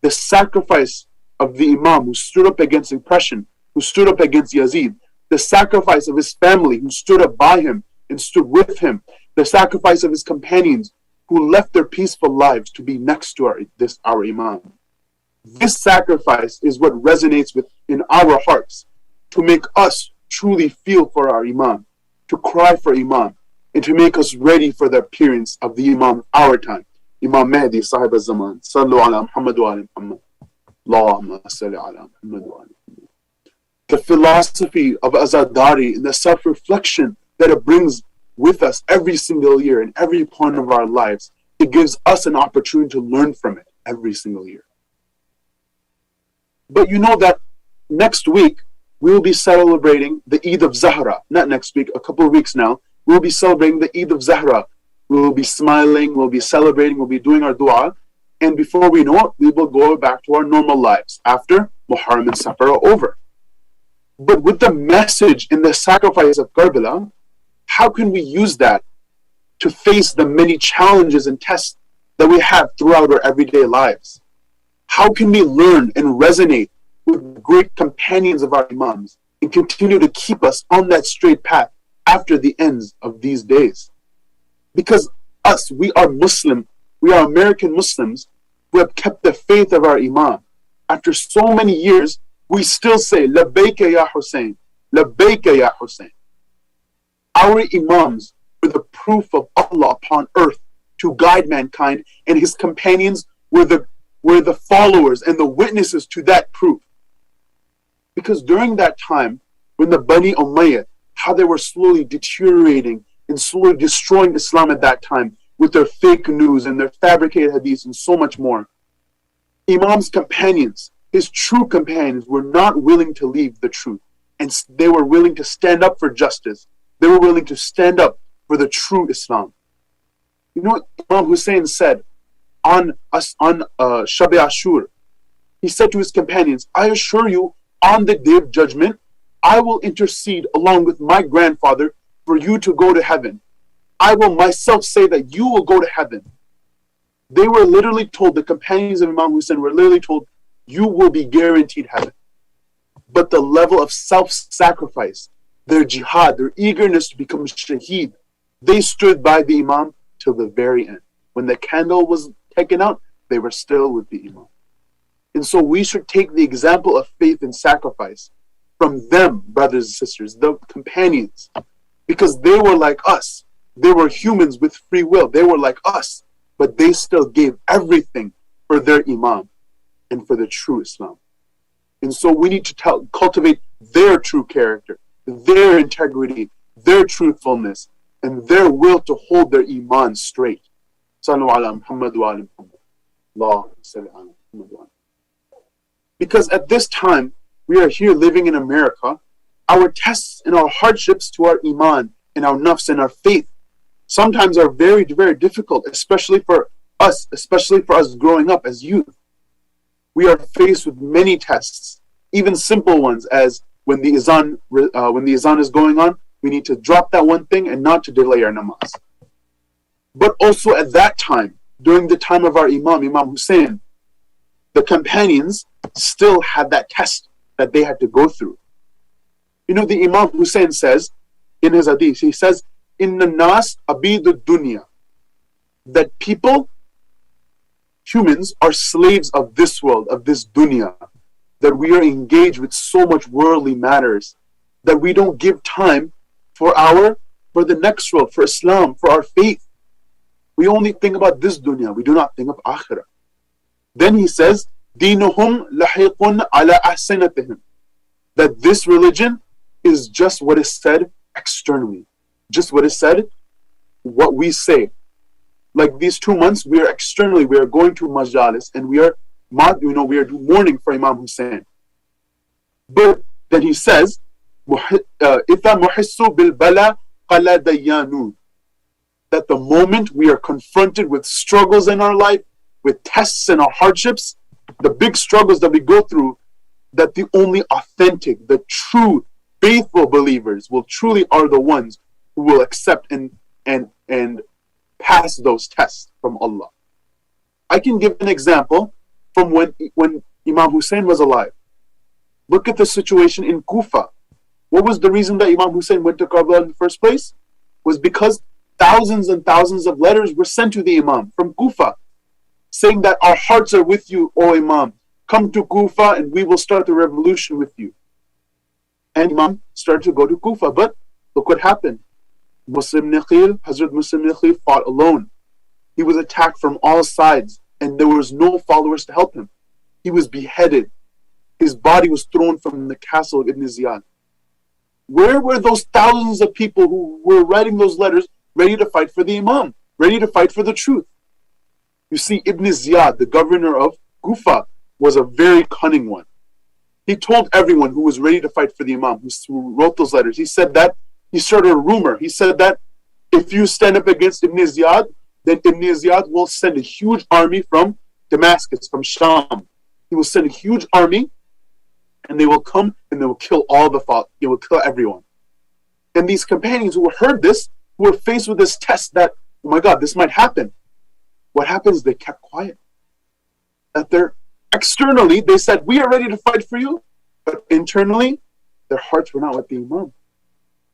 Speaker 1: The sacrifice of the Imam who stood up against oppression, who stood up against Yazid, the sacrifice of his family who stood up by him and stood with him, the sacrifice of his companions who left their peaceful lives to be next to our Imam. This sacrifice is what resonates in our hearts to make us truly feel for our Imam, to cry for Imam, and to make us ready for the appearance of the Imam of our time, Imam Mahdi, Sahib al-Zaman. Sallu ala Muhammad wa ali Muhammad. Allahumma salli ala Muhammad wa ali Muhammad. The philosophy of Azadari and the self-reflection that it brings with us every single year in every point of our lives, it gives us an opportunity to learn from it every single year. But you know that next week we will be celebrating the Eid of Zahra. Not next week, a couple of weeks now. We will be celebrating the Eid of Zahra. We will be smiling, we'll be celebrating, we'll be doing our dua. And before we know it, we will go back to our normal lives after Muharram and Safar are over. But with the message in the sacrifice of Karbala, how can we use that to face the many challenges and tests that we have throughout our everyday lives? How can we learn and resonate with great companions of our Imams and continue to keep us on that straight path after the ends of these days? Because we are Muslim, we are American Muslims who have kept the faith of our Imam. After so many years, we still say, Labbaika ya Hussain, Labbaika ya Hussain. Our Imams were the proof of Allah upon earth to guide mankind, and his companions were the followers and the witnesses to that proof. Because during that time, when the Bani Umayyad, how they were slowly deteriorating and slowly destroying Islam at that time with their fake news and their fabricated hadiths and so much more, Imam's companions, his true companions, were not willing to leave the truth, and they were willing to stand up for justice. They were willing to stand up for the true Islam. You know what Imam Hussain said on Shab-e Ashur? He said to his companions, I assure you, on the day of judgment, I will intercede along with my grandfather for you to go to heaven. I will myself say that you will go to heaven. They were literally told, the companions of Imam Hussain were literally told, you will be guaranteed heaven. But the level of self-sacrifice, their jihad, their eagerness to become shaheed, they stood by the Imam till the very end. When the candle was taken out, they were still with the Imam. And so we should take the example of faith and sacrifice from them, brothers and sisters, the companions, because they were like us. They were humans with free will. They were like us, but they still gave everything for their Imam and for the true Islam. And so we need to cultivate their true character, their integrity, their truthfulness, and their will to hold their Iman straight. Sallu ala Muhammad wa ali Muhammad. Allahumma salli ala Muhammad wa ali. Because at this time, we are here living in America, our tests and our hardships to our Iman and our nafs and our faith sometimes are very, very difficult, especially for us growing up as youth. we are faced with many tests, even simple ones, as when the azan is going on, we need to drop that one thing and not to delay our namaz. But also at that time, during the time of our Imam Hussain, the companions still had that test that they had to go through. You know, the Imam Hussain says in his hadith, he says, "Inna nas abidu dunya," that people, humans, are slaves of this world, of this dunya, that we are engaged with so much worldly matters that we don't give time for the next world, for Islam, for our faith. We only think about this dunya, we do not think of akhirah. Then he says, "Dinuhum lahiqun ala ahsanatihim," that this religion is just what is said externally, just what is said, what we say. Like these 2 months, we are going to majalis and we are mourning for Imam Hussain. But then he says, "Itha muhissu bil bala qala dayyanun," that the moment we are confronted with struggles in our life, with tests and our hardships, the big struggles that we go through, that the only authentic, the true, faithful believers will truly are the ones who will accept and pass those tests from Allah. I can give an example from when Imam Hussain was alive. Look at the situation in Kufa. What was the reason that Imam Hussain went to Karbala in the first place? Was because thousands and thousands of letters were sent to the Imam from Kufa, saying that our hearts are with you, O Imam. Come to Kufa and we will start the revolution with you. And Imam started to go to Kufa, but look what happened. Hazrat Muslim Naqvi fought alone. He was attacked from all sides and there was no followers to help him. He was beheaded. His body was thrown from the castle of Ibn Ziyad. Where were those thousands of people who were writing those letters, ready to fight for the Imam, ready to fight for the truth? You see, Ibn Ziyad, the governor of Kufa, was a very cunning one. He told everyone who was ready to fight for the Imam, who wrote those letters, he said that, he started a rumor. He said that if you stand up against Ibn Ziyad, then Ibn Ziyad will send a huge army from Damascus, from Sham. He will send a huge army and they will come and they will kill all the fault. They will kill everyone. And these companions who heard this, who were faced with this test that, oh my God, this might happen. What happens? They kept quiet. Externally, they said, we are ready to fight for you. But internally, their hearts were not with the Imam.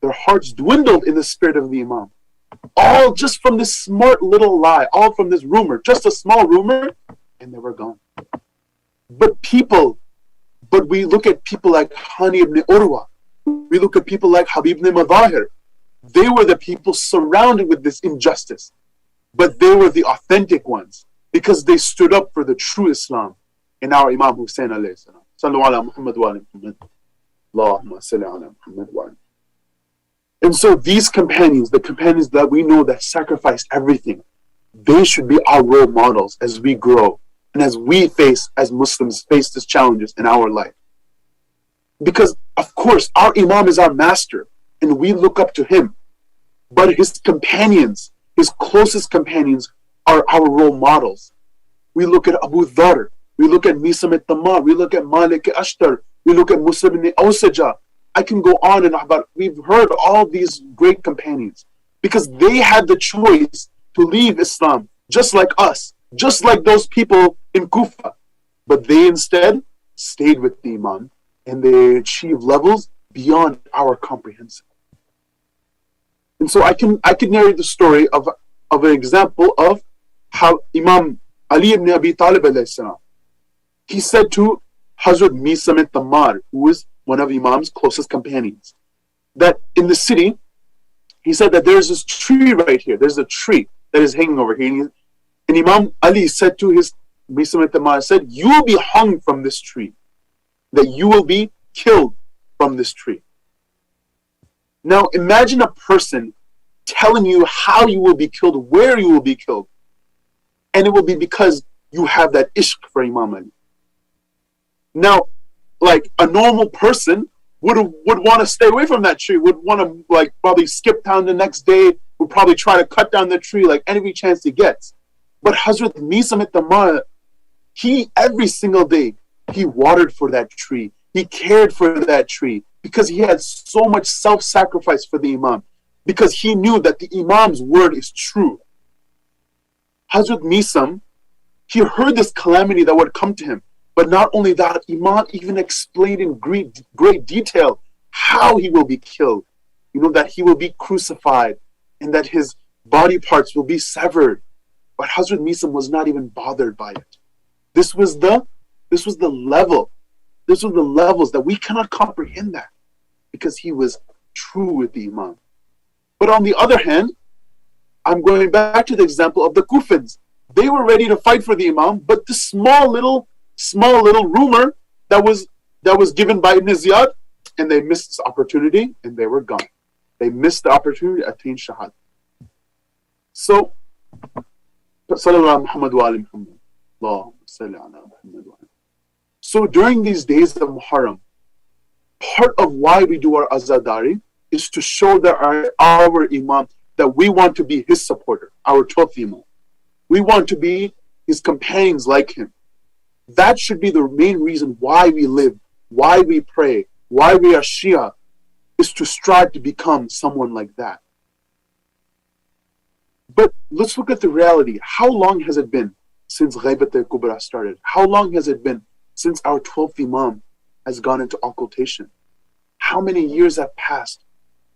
Speaker 1: Their hearts dwindled in the spirit of the Imam. All just from this smart little lie, all from this rumor, just a small rumor, and they were gone. But we look at people like Hani ibn Urwa. We look at people like Habib ibn Madahir. They were the people surrounded with this injustice. But they were the authentic ones because they stood up for the true Islam in our Imam Hussain alayhi salam. Sallu ala Muhammad wa ala Muhammad. Allahumma salli ala Muhammad wa ala. And so these companions, the companions that we know that sacrificed everything, they should be our role models as we grow and as we as Muslims, face these challenges in our life. Because, of course, our Imam is our master and we look up to him. But his companions, his closest companions, are our role models. We look at Abu Dharr, we look at Misam al-Tammar, we look at Malik al-Ashtar, we look at Muslim ibn Awsaja. I can go on and on, but we've heard all these great companions because they had the choice to leave Islam just like us, just like those people in Kufa. But they instead stayed with the Imam and they achieved levels beyond our comprehension. And so I can narrate the story of an example of how Imam Ali ibn Abi Talib alayhi salam, he said to Hazrat Misam al-Tammar, who was one of Imam's closest companions, that in the city, he said that there's this tree right here. There's a tree that is hanging over here. And Imam Ali said to his Misam al-Tammar, said, you will be hung from this tree, that you will be killed from this tree. Now imagine a person telling you how you will be killed, where you will be killed. And it will be because you have that ishq for Imam Ali. Now, like a normal person would want to stay away from that tree, would want to probably skip town the next day, would probably try to cut down the tree like any chance he gets. But Hazrat Misam al-Tammar, He, every single day, he watered for that tree. He cared for that tree because he had so much self-sacrifice for the Imam, because he knew that the Imam's word is true. Hazrat Misam, he heard this calamity that would come to him. But not only that, Imam even explained in great detail how he will be killed. You know, that he will be crucified and that his body parts will be severed. But Hazrat Misam was not even bothered by it. This was the level. This was the levels that we cannot comprehend that, because he was true with the Imam. But on the other hand, I'm going back to the example of the Kufans. They were ready to fight for the Imam, but the small little rumor that was given by Ibn Ziyad, and they missed this opportunity and they were gone. They missed the opportunity to attain Shahad. So, Sallallahu Muhammad wa ali Muhammad. Allahumma salli ala Muhammad wa ali. So during these days of Muharram, part of why we do our Azadari is to show that our Imam, that we want to be his supporter, our 12th Imam. We want to be his companions like him. That should be the main reason why we live, why we pray, why we are Shia, is to strive to become someone like that. But let's look at the reality. How long has it been since Ghaibat al-Kubra started? How long has it been since our 12th Imam has gone into occultation? How many years have passed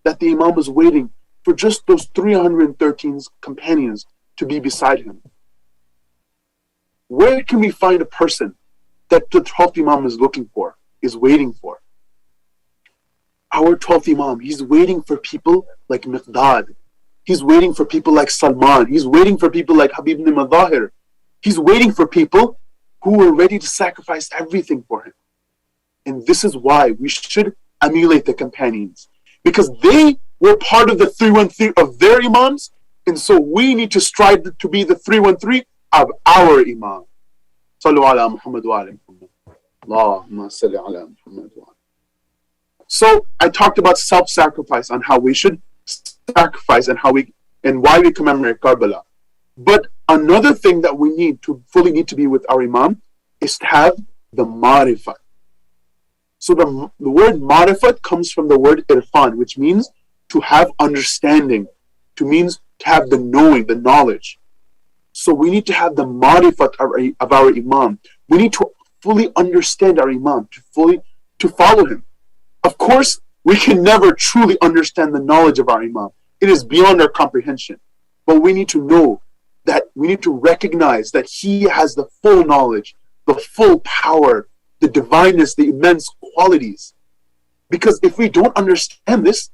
Speaker 1: that the Imam was waiting for just those 313 companions to be beside him? Where can we find a person that the 12th Imam is looking for, is waiting for? Our 12th Imam, he's waiting for people like Miqdad. He's waiting for people like Salman. He's waiting for people like Habib ibn Madahir. He's waiting for people who were ready to sacrifice everything for him. And this is why we should emulate the companions, because they were part of the 313 of their Imams, and so we need to strive to be the 313 of our Imam. Sallu ala Muhammad wa ali Muhammad. Allahumma salli ala Muhammad wa ali. So I talked about self-sacrifice, on how we should sacrifice and why we commemorate Karbala. But another thing that we need to be with our Imam is to have the marifat. So the word marifat comes from the word irfan, which means to have understanding, to have the knowing, the knowledge. So we need to have the marifat of our Imam. We need to fully understand our Imam, to follow him. Of course, we can never truly understand the knowledge of our Imam. It is beyond our comprehension. But we need to know that, we need to recognize that he has the full knowledge, the full power, the divineness, the immense qualities. Because if we don't understand this,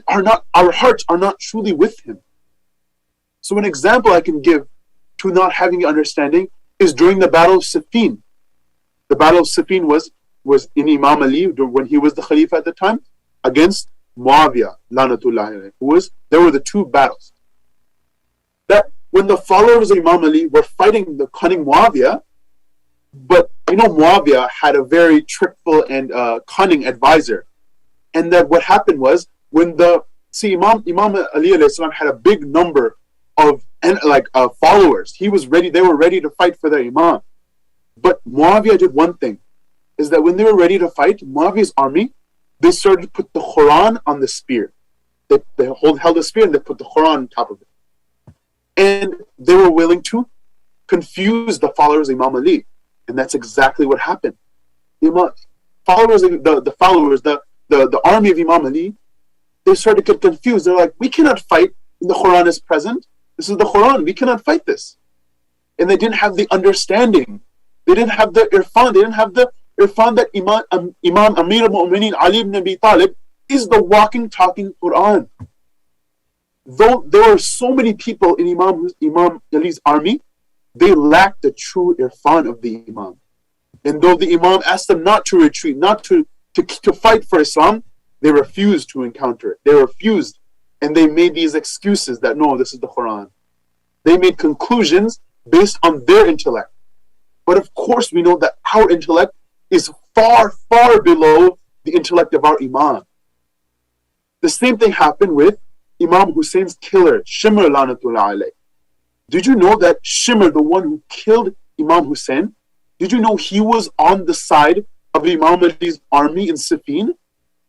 Speaker 1: our hearts are not truly with him. So an example I can give to not having understanding is during the Battle of Siffin. The Battle of Siffin was in Imam Ali, when he was the Khalifa at the time, against Muawiyah, Lanatullah alayhi. There were the two battles. That when the followers of Imam Ali were fighting the cunning Muawiyah, but Muawiyah had a very trickful and cunning advisor. And that what happened was, when Imam Ali alayhi salam had a big number of followers. They were ready to fight for their Imam. But Muawiyah did one thing, is that when they were ready to fight, Muawiyah's army, they started to put the Quran on the spear. They held the spear and they put the Quran on top of it. And they were willing to confuse the followers of Imam Ali. And that's exactly what happened. The army of Imam Ali, they started to get confused. They're like, we cannot fight when the Quran is present. This is the Quran. We cannot fight this. And they didn't have the understanding. They didn't have the irfan. They didn't have the irfan that Imam Amir al-Mu'mineen Ali ibn Abi Talib is the walking, talking Quran. Though there were so many people in Imam Ali's army, they lacked the true irfan of the Imam. And though the Imam asked them not to retreat, not to fight for Islam, they refused to encounter it. They refused. And they made these excuses that, no, this is the Quran. They made conclusions based on their intellect. But of course we know that our intellect is far, far below the intellect of our Imam. The same thing happened with Imam Hussein's killer, Shimr Lanatullah alayh. Did you know that Shimr, the one who killed Imam Hussain, Did you know he was on the side of Imam Ali's army in Siffin?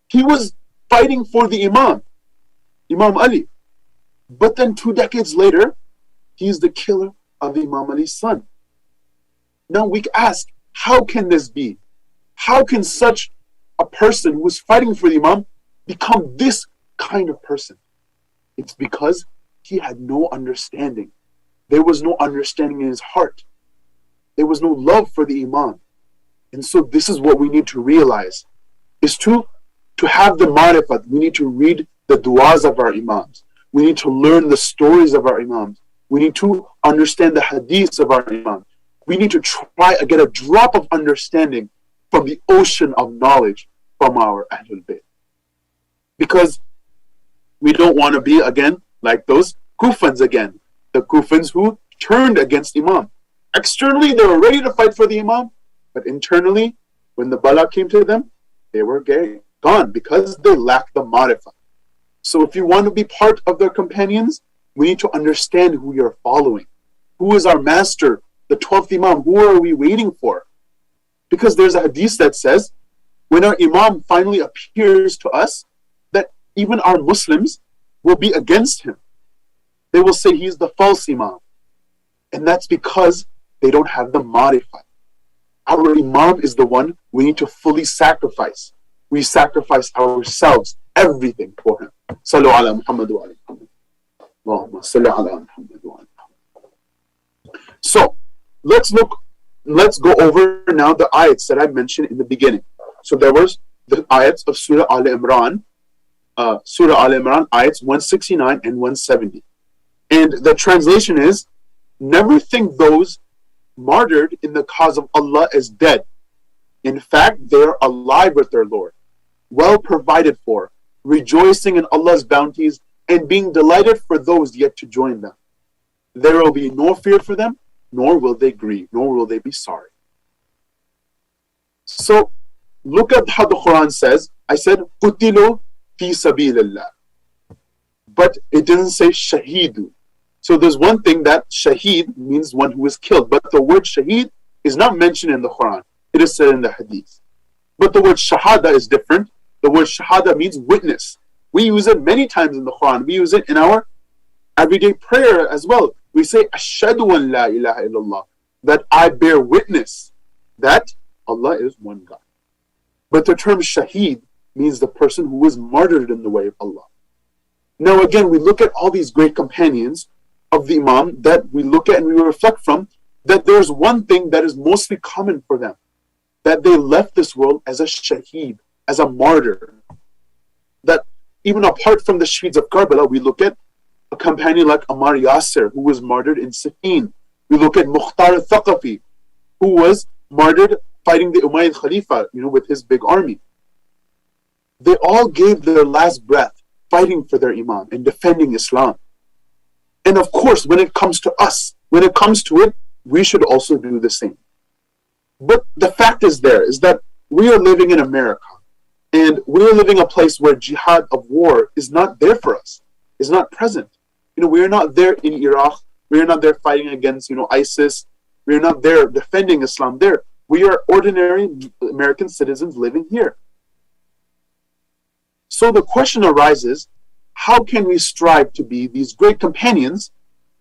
Speaker 1: He was fighting for the Imam Ali. But then 2 decades later, he's the killer of Imam Ali's son. Now we ask, how can this be? How can such a person who was fighting for the Imam become this kind of person? It's because he had no understanding. There was no understanding in his heart. There was no love for the Imam. And so this is what we need to realize, is to have the marifat. We need to read the du'as of our Imams. We need to learn the stories of our Imams. We need to understand the hadiths of our Imams. We need to try to get a drop of understanding from the ocean of knowledge from our Ahlul Bayt. Because we don't want to be, again, like those Kufans again. The Kufans who turned against Imam. Externally, they were ready to fight for the Imam. But internally, when the bala came to them, they were gone because they lacked the marifah. So if you want to be part of their companions, we need to understand who you're following. Who is our master, the 12th Imam? Who are we waiting for? Because there's a hadith that says, when our Imam finally appears to us, that even our Muslims will be against him. They will say he's the false Imam. And that's because they don't have the marifah. Our Imam is the one we need to fully sacrifice. We sacrifice ourselves, everything for him. Sallu ala Muhammad wa ala Muhammad. Allahumma salli ala Muhammad wa ala Muhammad. So, let's go over now the ayats that I mentioned in the beginning. So there was the ayats of Surah Al-Imran, ayats 169 and 170. And the translation is, never think those martyred in the cause of Allah as dead. In fact, they are alive with their Lord, well provided for, rejoicing in Allah's bounties and being delighted for those yet to join them. There will be no fear for them, nor will they grieve, nor will they be sorry. So, look at how the Quran says. I said, Qutilu fi sabilillah. But it didn't say shahidu. So there's one thing that shaheed means one who is killed. But the word shaheed is not mentioned in the Quran. It is said in the hadith. But the word shahada is different. The word shahada means witness. We use it many times in the Quran. We use it in our everyday prayer as well. We say, Ashhadu an la ilaha illallah, that I bear witness that Allah is one God. But the term shaheed means the person who was martyred in the way of Allah. Now again, we look at all these great companions of the Imam that we look at and we reflect from, that there's one thing that is mostly common for them, that they left this world as a shaheed, as a martyr. That even apart from the shaheeds of Karbala, we look at a companion like Ammar Yasir, who was martyred in Siffin. We look at Mukhtar al-Thaqafi, who was martyred fighting the Umayyad Khalifa, with his big army. They all gave their last breath fighting for their Imam and defending Islam. And of course, when it comes to us, when it comes to it, we should also do the same. But the fact is that we are living in America, and we are living in a place where jihad of war is not there for us, is not present. We are not there in Iraq, we are not there fighting against, ISIS, we are not there defending Islam there. We are ordinary American citizens living here. So the question arises, how can we strive to be these great companions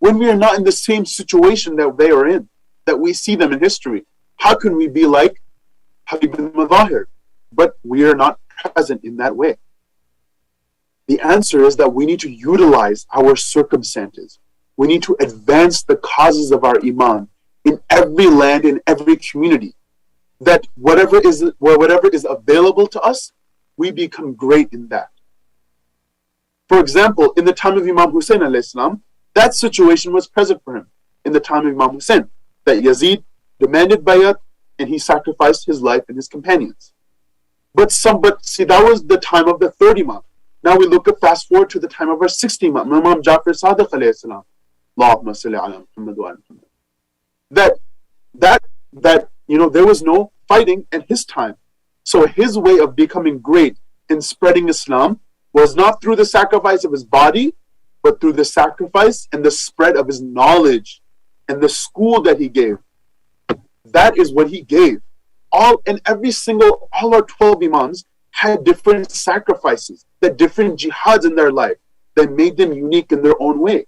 Speaker 1: when we are not in the same situation that they are in, that we see them in history? How can we be like Habib bin Madahir? But we are not present in that way. The answer is that we need to utilize our circumstances. We need to advance the causes of our Imam in every land, in every community. That whatever is available to us, we become great in that. For example, in the time of Imam Hussain alayhi salam, that situation was present for him. In the time of Imam Hussain, that Yazid demanded bayat and he sacrificed his life and his companions. But see, that was the time of the third Imam. Now we fast forward to the time of our 6th Imam, Imam Jafar Sadiq alayhi salam. Allahumma salli ala Muhammad wa ala Muhammad. That there was no fighting in his time. So his way of becoming great in spreading Islam was not through the sacrifice of his body, but through the sacrifice and the spread of his knowledge and the school that he gave. That is what he gave. All our 12 Imams had different sacrifices, that different jihads in their life that made them unique in their own way.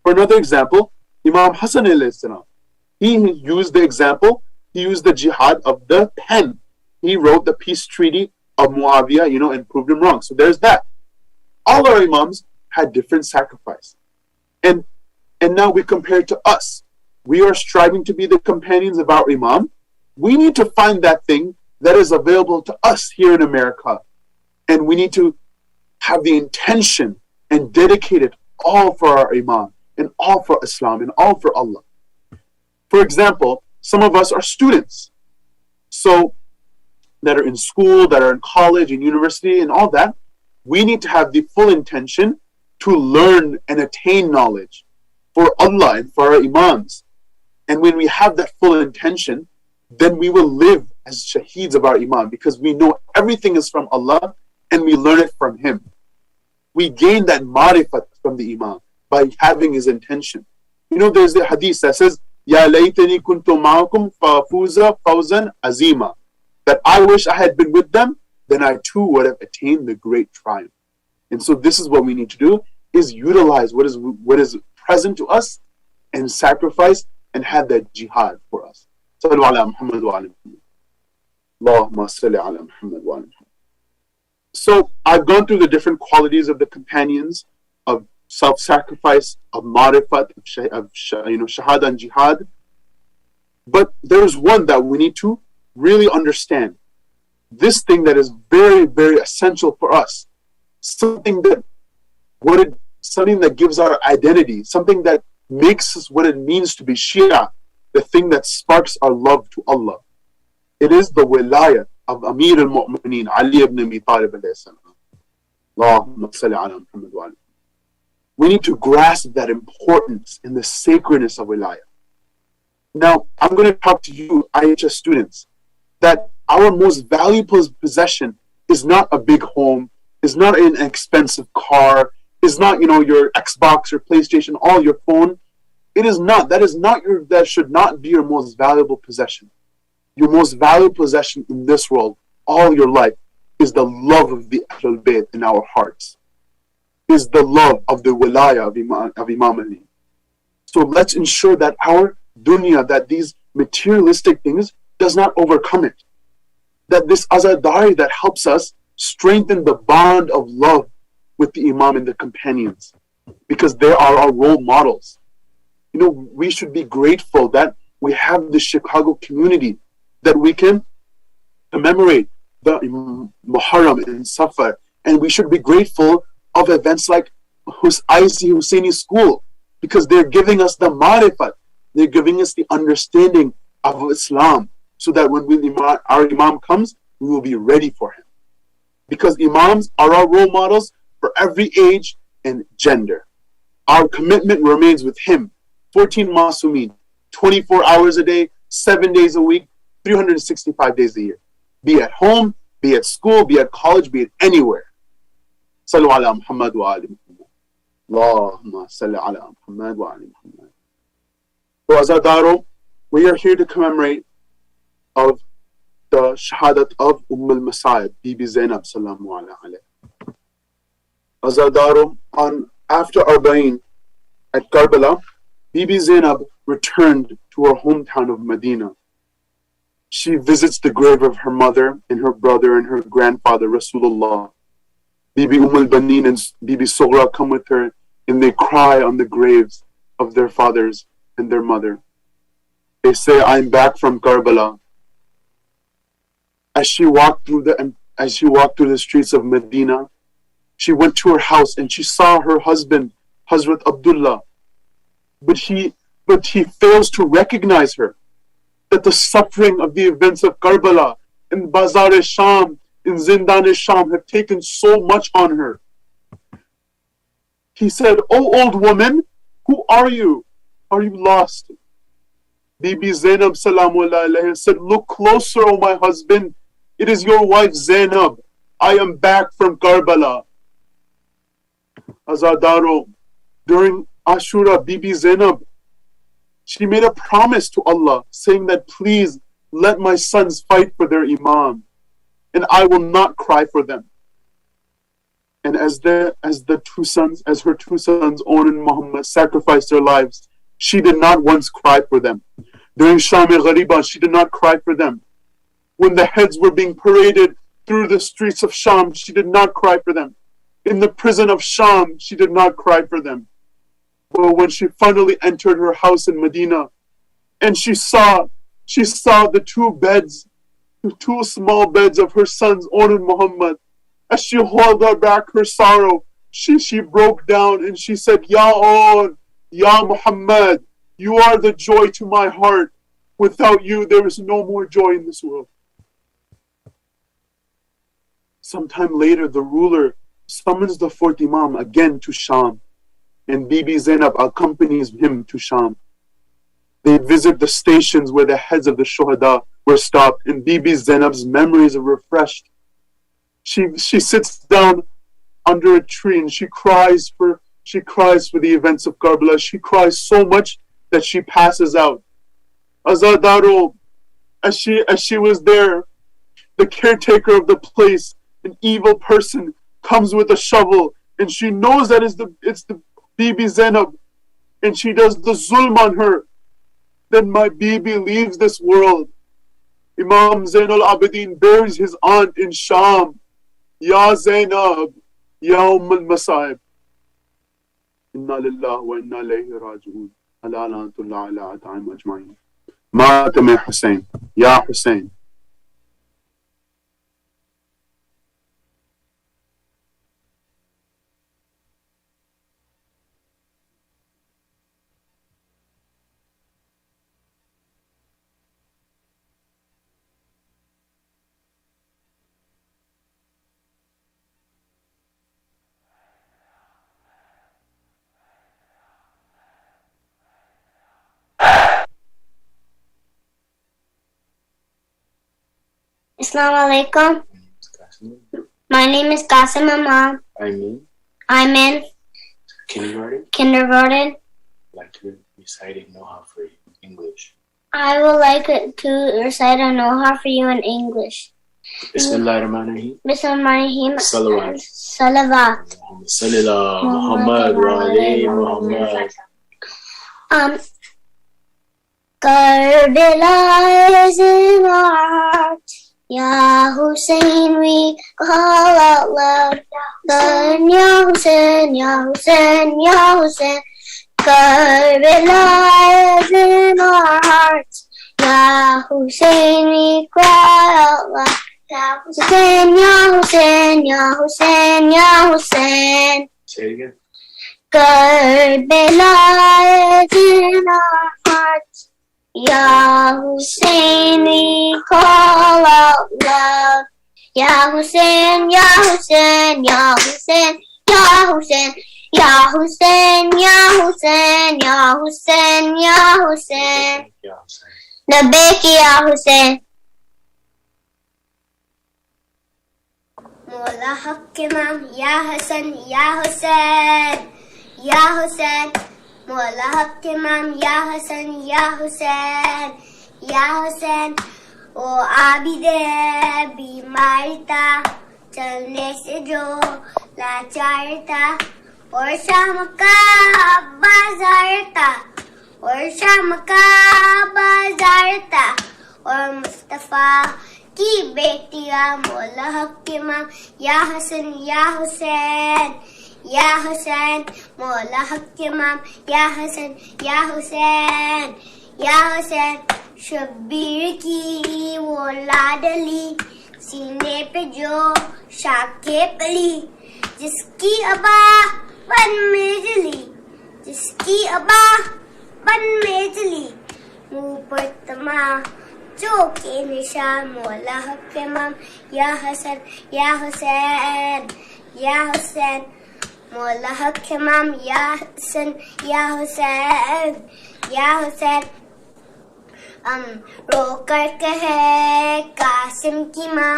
Speaker 1: For another example, Imam Hassan alayhi salam, he used the jihad of the pen. He wrote the peace treaty of Muawiyah, and proved him wrong. So there's that. All our Imams had different sacrifice. And now we compare to us. We are striving to be the companions of our Imam. We need to find that thing that is available to us here in America. And we need to have the intention and dedicate it all for our Imam, and all for Islam, and all for Allah. For example, some of us are students, so that are in school, that are in college and university and all that. We need to have the full intention to learn and attain knowledge for Allah and for our Imams. And when we have that full intention, then we will live as shaheeds of our Imam, because we know everything is from Allah and we learn it from Him. We gain that marifat from the Imam by having his intention. There's the hadith that says, Ya laytani kuntu ma'akum fafuza fawzan azima. That I wish I had been with them, then I too would have attained the great triumph. And so this is what we need to do, is utilize what is present to us and sacrifice and have that jihad for us. Sallu ala Muhammad wa ala Muhammad. Allahumma salli ala Muhammad wa ala Muhammad. So I've gone through the different qualities of the companions, of self-sacrifice, of marifat, of shahada and jihad. But there's one that we need to really understand. This thing that is very, very essential for us. Something that gives our identity, something that makes us what it means to be Shia, the thing that sparks our love to Allah. It is the wilayah of Amir al-Mu'mineen, Ali ibn Abi Talib alayhi salam. Allahumma salli ala Muhammad wa ala. We need to grasp that importance and the sacredness of wilayah. Now, I'm going to talk to you, IHS students, that our most valuable possession is not a big home, is not an expensive car, is not, your Xbox or PlayStation, all your phone. It is not. That should not be your most valuable possession. Your most valuable possession in this world, all your life, is the love of the Ahlul Bayt in our hearts. Is the love of the wilayah of Imam Ali. So let's ensure that our dunya, that these materialistic things does not overcome it. That this azadari that helps us strengthen the bond of love with the Imam and the companions, because they are our role models. We should be grateful that we have the Chicago community, that we can commemorate the Muharram and SAFAR, and we should be grateful of events like IEC Husaini school, because they're giving us the marifat, they're giving us the understanding of Islam, so that when our Imam comes, we will be ready for him. Because Imams are our role models for every age and gender. Our commitment remains with him. 14 Masumeen, 24 hours a day, 7 days a week, 365 days a year. Be at home, be at school, be at college, be at anywhere. Sallu ala Muhammad wa ali Muhammad. Allahumma salli ala Muhammad wa ali Muhammad. So Azadaro, we are here to commemorate of the shahadat of al-Masa'ib, Bibi Zainab sallallahu alayhi. Azadaro, after Arba'in at Karbala, Bibi Zainab returned to her hometown of Medina. She visits the grave of her mother and her brother and her grandfather Rasulullah. Bibi al-Banin and Bibi Sughra come with her, and they cry on the graves of their fathers and their mother. They say, I'm back from Karbala. As she walked through the streets of Medina, she went to her house and she saw her husband, Hazrat Abdullah. But he fails to recognize her. That the suffering of the events of Karbala in Bazar-e-Sham, in Zindan-e-Sham have taken so much on her. He said, "O old woman, who are you? Are you lost?" Bibi Zainab salamu alayha said, "Look closer, O my husband. It is your wife Zainab. I am back from Karbala." Azadaro, during Ashura, Bibi Zainab, She made a promise to Allah, saying that please let my sons fight for their Imam, and I will not cry for them. And as her two sons, Owen and Muhammad, sacrificed their lives, she did not once cry for them. During Sham-e-Ghariba, she did not cry for them. When the heads were being paraded through the streets of Sham, she did not cry for them. In the prison of Sham, she did not cry for them. But when she finally entered her house in Medina, and she saw the two small beds of her sons, Owen and Muhammad, as she held back her sorrow, she broke down and she said, Ya Owen, Ya Muhammad, you are the joy to my heart. Without you, there is no more joy in this world. Sometime later, the ruler summons the fourth Imam again to Sham, and Bibi Zainab accompanies him to Sham. They visit the stations where the heads of the Shuhada were stopped, and Bibi Zainab's memories are refreshed. She sits down under a tree and she cries for the events of Karbala. She cries so much that she passes out. Azadaro, as she was there, the caretaker of the place, an evil person, comes with a shovel, and she knows that it's the Bibi Zainab, and she does the zulm on her. Then my Bibi leaves this world. Imam Zain al-Abidin buries his aunt in Sham. Ya Zainab, Ya al-Masaib. Inna lillahi wa inna ilayhi raji'un. Ala lanatullah ala at'am ajma'in. Ma'atam Hussain. Ya Hussain.
Speaker 6: Assalamu alaikum. My name is Qasim Imam. I'm in kindergarten.
Speaker 11: I'd like to recite a Noha for you in English.
Speaker 6: I would like to recite a Noha for you in English.
Speaker 11: Bismillahirrahmanirrahim.
Speaker 6: Bismillahirrahmanirrahim.
Speaker 11: Salawat.
Speaker 6: Salawat.
Speaker 11: Sallallahu Muhammad wa alayhi Muhammad.
Speaker 6: Karbala is in our hearts. Ya Hussain, we call out loud. Then Ya Hussain, Ya Hussain, Ya Hussain. Karbala is in our hearts. Ya Hussain, we cry out loud. Ya Hussain, Ya Hussain, Ya Hussain, Ya Hussain.
Speaker 11: Say it again.
Speaker 6: Karbala is in our hearts. Ya Hussain, we call out loud. Ya Hussain, Ya Hussain, Ya Hussain, Ya Hussain, Ya Hussain, Ya Hussain, Ya Hussain, Ya Hussain. Labbaik Ya Hussain. Mola Haq Imam, Ya Hussain, Ya Hussain, Ya Hussain. Mola Haq Imam, Ya Hussain, Ya Hussain, Ya Hussain. O आबिदे बीमारी था, चलने से जो लाचार था, और शाम का बाजार था, और शाम का बाजार था, और मुस्तफा की बेटियां मौला हक इमाम, या हसन या हुसैन, या हुसैन, मौला हक इमाम, या हसन या हुसैन, या हुसैन। शब्बीर की वो लाडली, सीने पे जो शाके पली, जिसकी अबा बन में जली, जिसकी अबा बन में जली, मुंह पर तमा चौके निशान, मौला हक इमाम, या हसन या हुसैन, या हुसैन, मौला हक इमाम, या हसन या हुसैन, या हुसैन। रो कर कहे कासिम की माँ,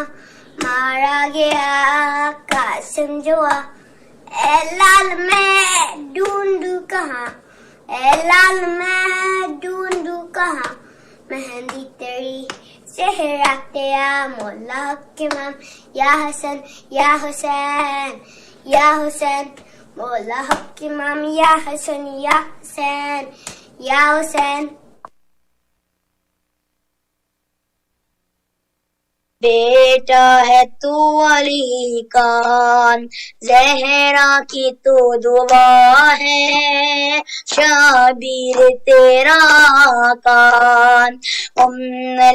Speaker 6: मारा गया कासिम जुआ, ए लाल मैं ढूंढूं कहाँ, اے لال میں ڈھونڈوں کہاں مہندی تیری چہرہ تیرا مولا حق امام یا حسن یا حسین یا حسین مولا حق امام یا حسن یا حسین یا حسین.
Speaker 12: بیٹا ہے تو علی کا زہرا کی تو دعا ہے شابیر تیرا کان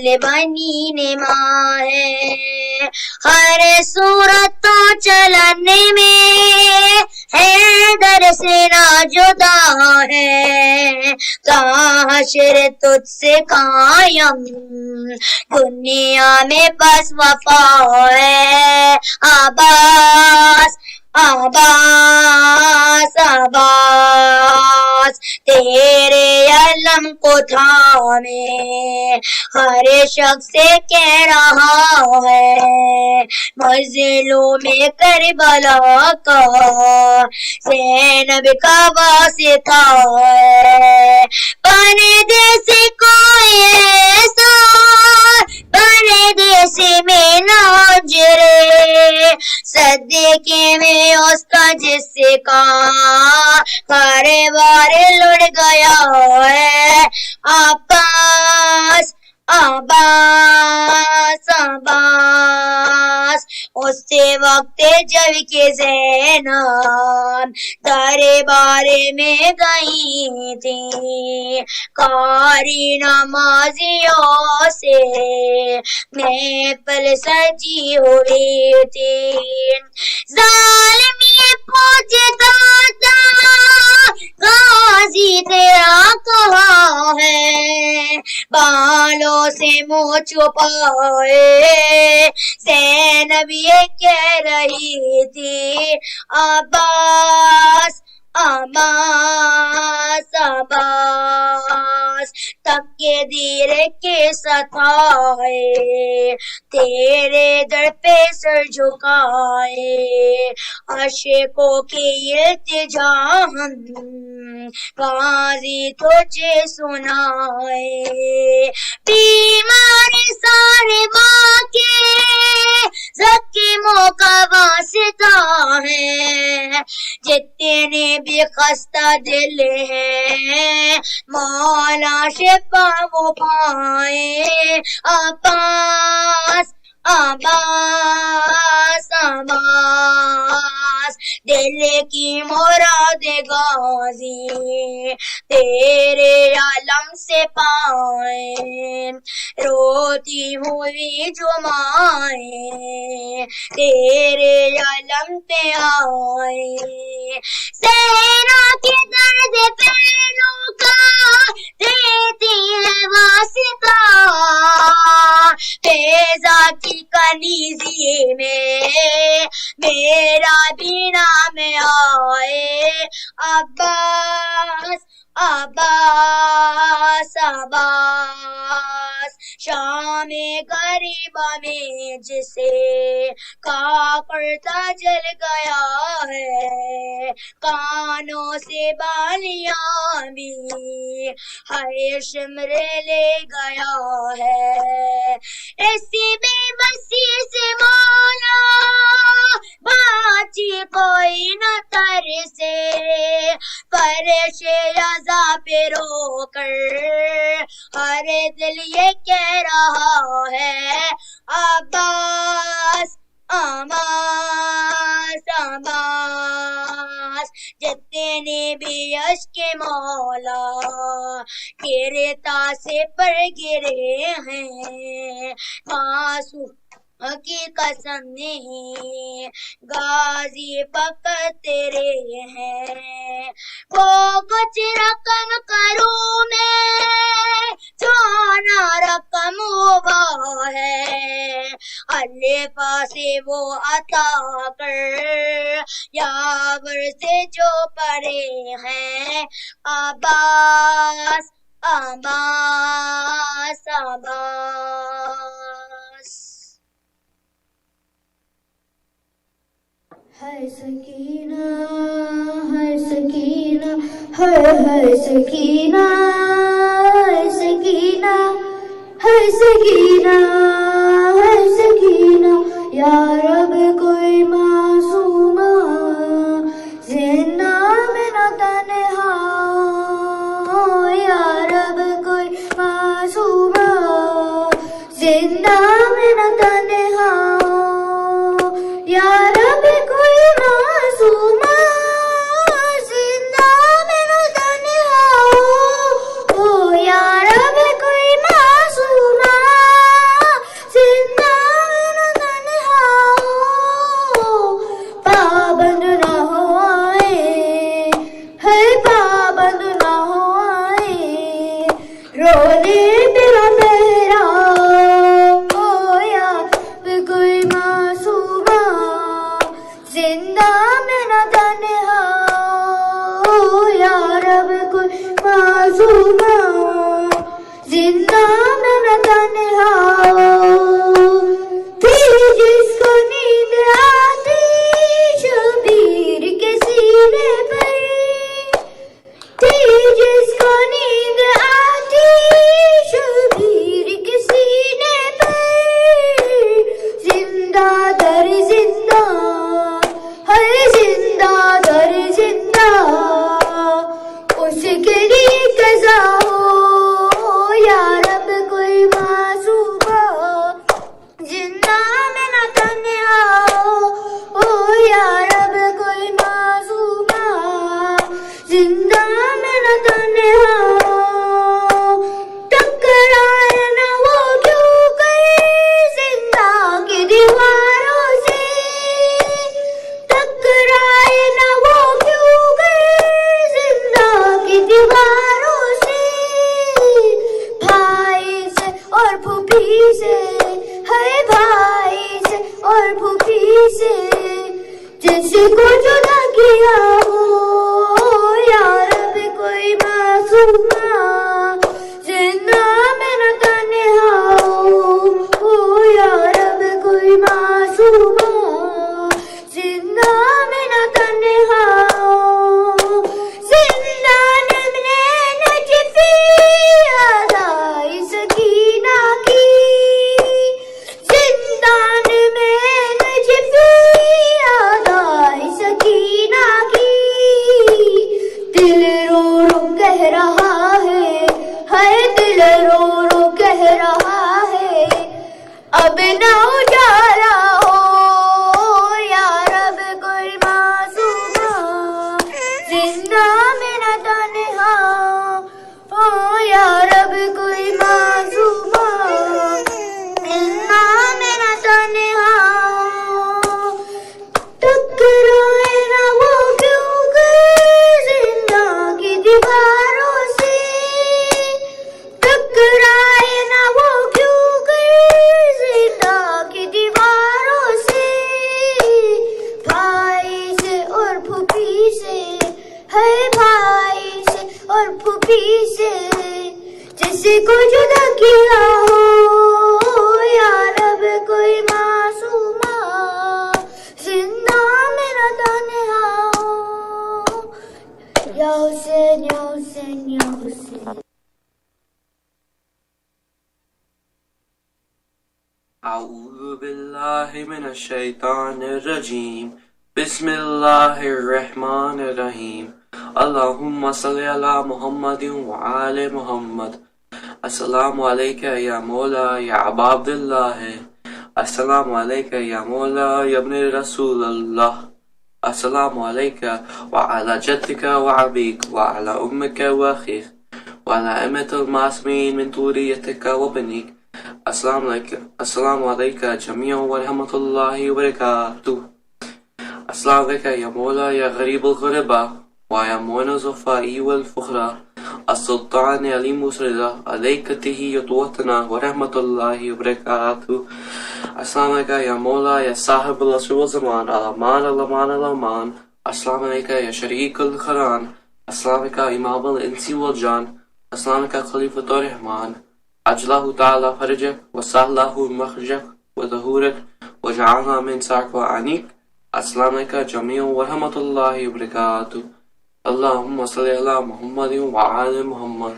Speaker 12: لبنی ماں ہے ہر صورت تو چلنے میں حیدر سے نہ جدا ہے حشر تجھ سے قائم دنیا میں بس وفا ہے عباس عباس عباس تیرے علم کو تھامے ہر شخص سے کہہ رہا ہے مظلوم کربلا کا زینب کا واسطہ ہے پردے سے کوئی ایسا پردے سے میں نہ جرے صدقے میں اس کا جس کا ہر بار لڑ گیا ہے عباس عباس عباس اس وقت جب کہ زینب دربار میں گئی تھی قاری نمازیوں سے محفل سجی ہوئی تھی ظالم یہ پوچھتا تھا غازی تیرا کہاں ہے بالوں سے منہ چھپائے زینب یہ کہہ رہی تھی عباس عباس عباس تکے دیر کے ستائے تیرے در پہ سر جھکائے عاشقوں کی التجا ہم غازی تجھے سنائے بیماری سارے ماں کے زخموں کا واسطہ ہے جتنے بھی خستہ دل ہے مولا شفا وہ پائے عباس عباس عباس دل کی مراد غازی تیرے علم سے پائے روتی ہوئی جو مائیں تیرے علم پہ آئے زہرا کے درد پہلو کا دیتی ہے واسطہ فیضا کی کنیزی میں میرا بھی نام آئے عباس عباس عباس شام غریبہ میں جسے کاکڑتا جل گیا ہے کانوں سے بالیاں بھی ہر شمرے لے گیا ہے ایسی بے بسی سے مولا باچی کوئی نہ ترسے فرش رضا پہ رو کر ہر دل یہ کہہ رہا ہے عباس عباس عباس جتنے بھی عشق مولا گرتا سے پر گرے ہیں معصوم کی قسم نہیں غازی فقط تیرے ہیں وہ کچھ رقم کروں میں جو نہ رقم ہوا ہے اللہ سے وہ عطا کر یاور سے جو پڑے ہیں عباس عباس عباس.
Speaker 9: ہر سکینہ ہے سکینہ ہے سکینہ ہے سکینہ ہے سکینہ یا رب کوئی معصومہ زندہ میں نہ تنہا یا رب کوئی معصومہ زندہ میں نہ تنہا یا رب کوئی معصومہ زندہ میں نہ تنہا او یا رب کوئی معصومہ زندہ میں نہ تنہا پابند نہ ہو آئے ہے پابند نہ ہو آئے رونے تیرا تیرا او یا رب کوئی معصومہ زندہ میں نہ تنہا او یا رب کوئی معصومہ زندہ میں نہ تنہا تھی جس کو نیند آتی شبیر کے سینے پر تھی جس کو نیند آتی شبیر کے سینے پر زندہ در زندہ ہے زندہ در زندہ اس کے لیے قضا ہو یا رب کوئی معصومہ زندہ میں نہ تنہا او یا رب کوئی معصومہ زندہ میں نہ تنہا ٹکرائے نہ وہ کیوں کر زندہ کی دیواروں سے ٹکرائے نہ وہ کیوں کر زندہ کی دیواروں سے بھائی سے اور پھوپھی سے ہے بھائی سے اور پھوپھی سے جس کو جدا کیا ہو یا رب کوئی معصومہ زندہ میں نہ تنہا ہو یا رب کوئی معصومہ زندہ میں نہ تنہا زندان میں نجفی ادائی سکینہ کی زندان میں نجفی ادائی سکینہ کی دل رو رو کہہ رہا ہے دل رو رو کہہ رہا ہے اب نہ اجالا ہو یا رب کوئی معصومہ زندہ میں نہ تنہا ہو یا رب کوئی معصومہ زندہ میں نہ تنہا ٹکرائے نہ وہ کیوں کر زندہ کی دیواروں سے ٹکرائے نہ وہ کیوں کر زندہ کی دیواروں سے بھائی سے اور پھوپھی سے ہے بھائی سے اور پھوپھی سے جس کو جدا کیا ہو یا رب کوئی معصومہ زندہ میں نہ تنہا ہو یا حسین یا حسین یا حسین
Speaker 13: أعوذ بالله من الشيطان الرجيم بسم الله الرحمن الرحيم اللهم صل على محمد وعلى محمد السلام عليك يا مولا يا أبا عبد الله السلام عليك يا مولا يا ابن رسول الله السلام عليك وعلى جدك وعبيك وعلى أمك وأخيك وعلى أمة المعصومين من ذريتك وبنيك السلام عليك جميعا ورحمة الله وبركاته السلام عليك يا مولا يا غريب الغرباء ويا معين الضعفاء والفقراء السلطان علي مسردا عليك تحية وطنا ورحمة الله وبركاته السلام عليك يا مولا يا صاحب العصر والزمان الأمان الأمان الأمان السلام عليك يا شريك القرآن السلام عليك إمام الإنس والجان السلام عليك خليفة الرحمن عجله تعالى فرجك وسهله مخرجك وظهورك وجعلنا من سعك وعنيك السلام عليك جميعا ورحمة الله وبركاته اللهم صل على محمد وعلى محمد.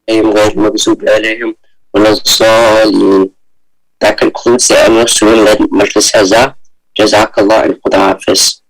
Speaker 2: غير المغضوب عليهم ولا الضالين. That concludes the annual student-led Majlis-e-Aza. Jazakallah and Khuda Hafiz.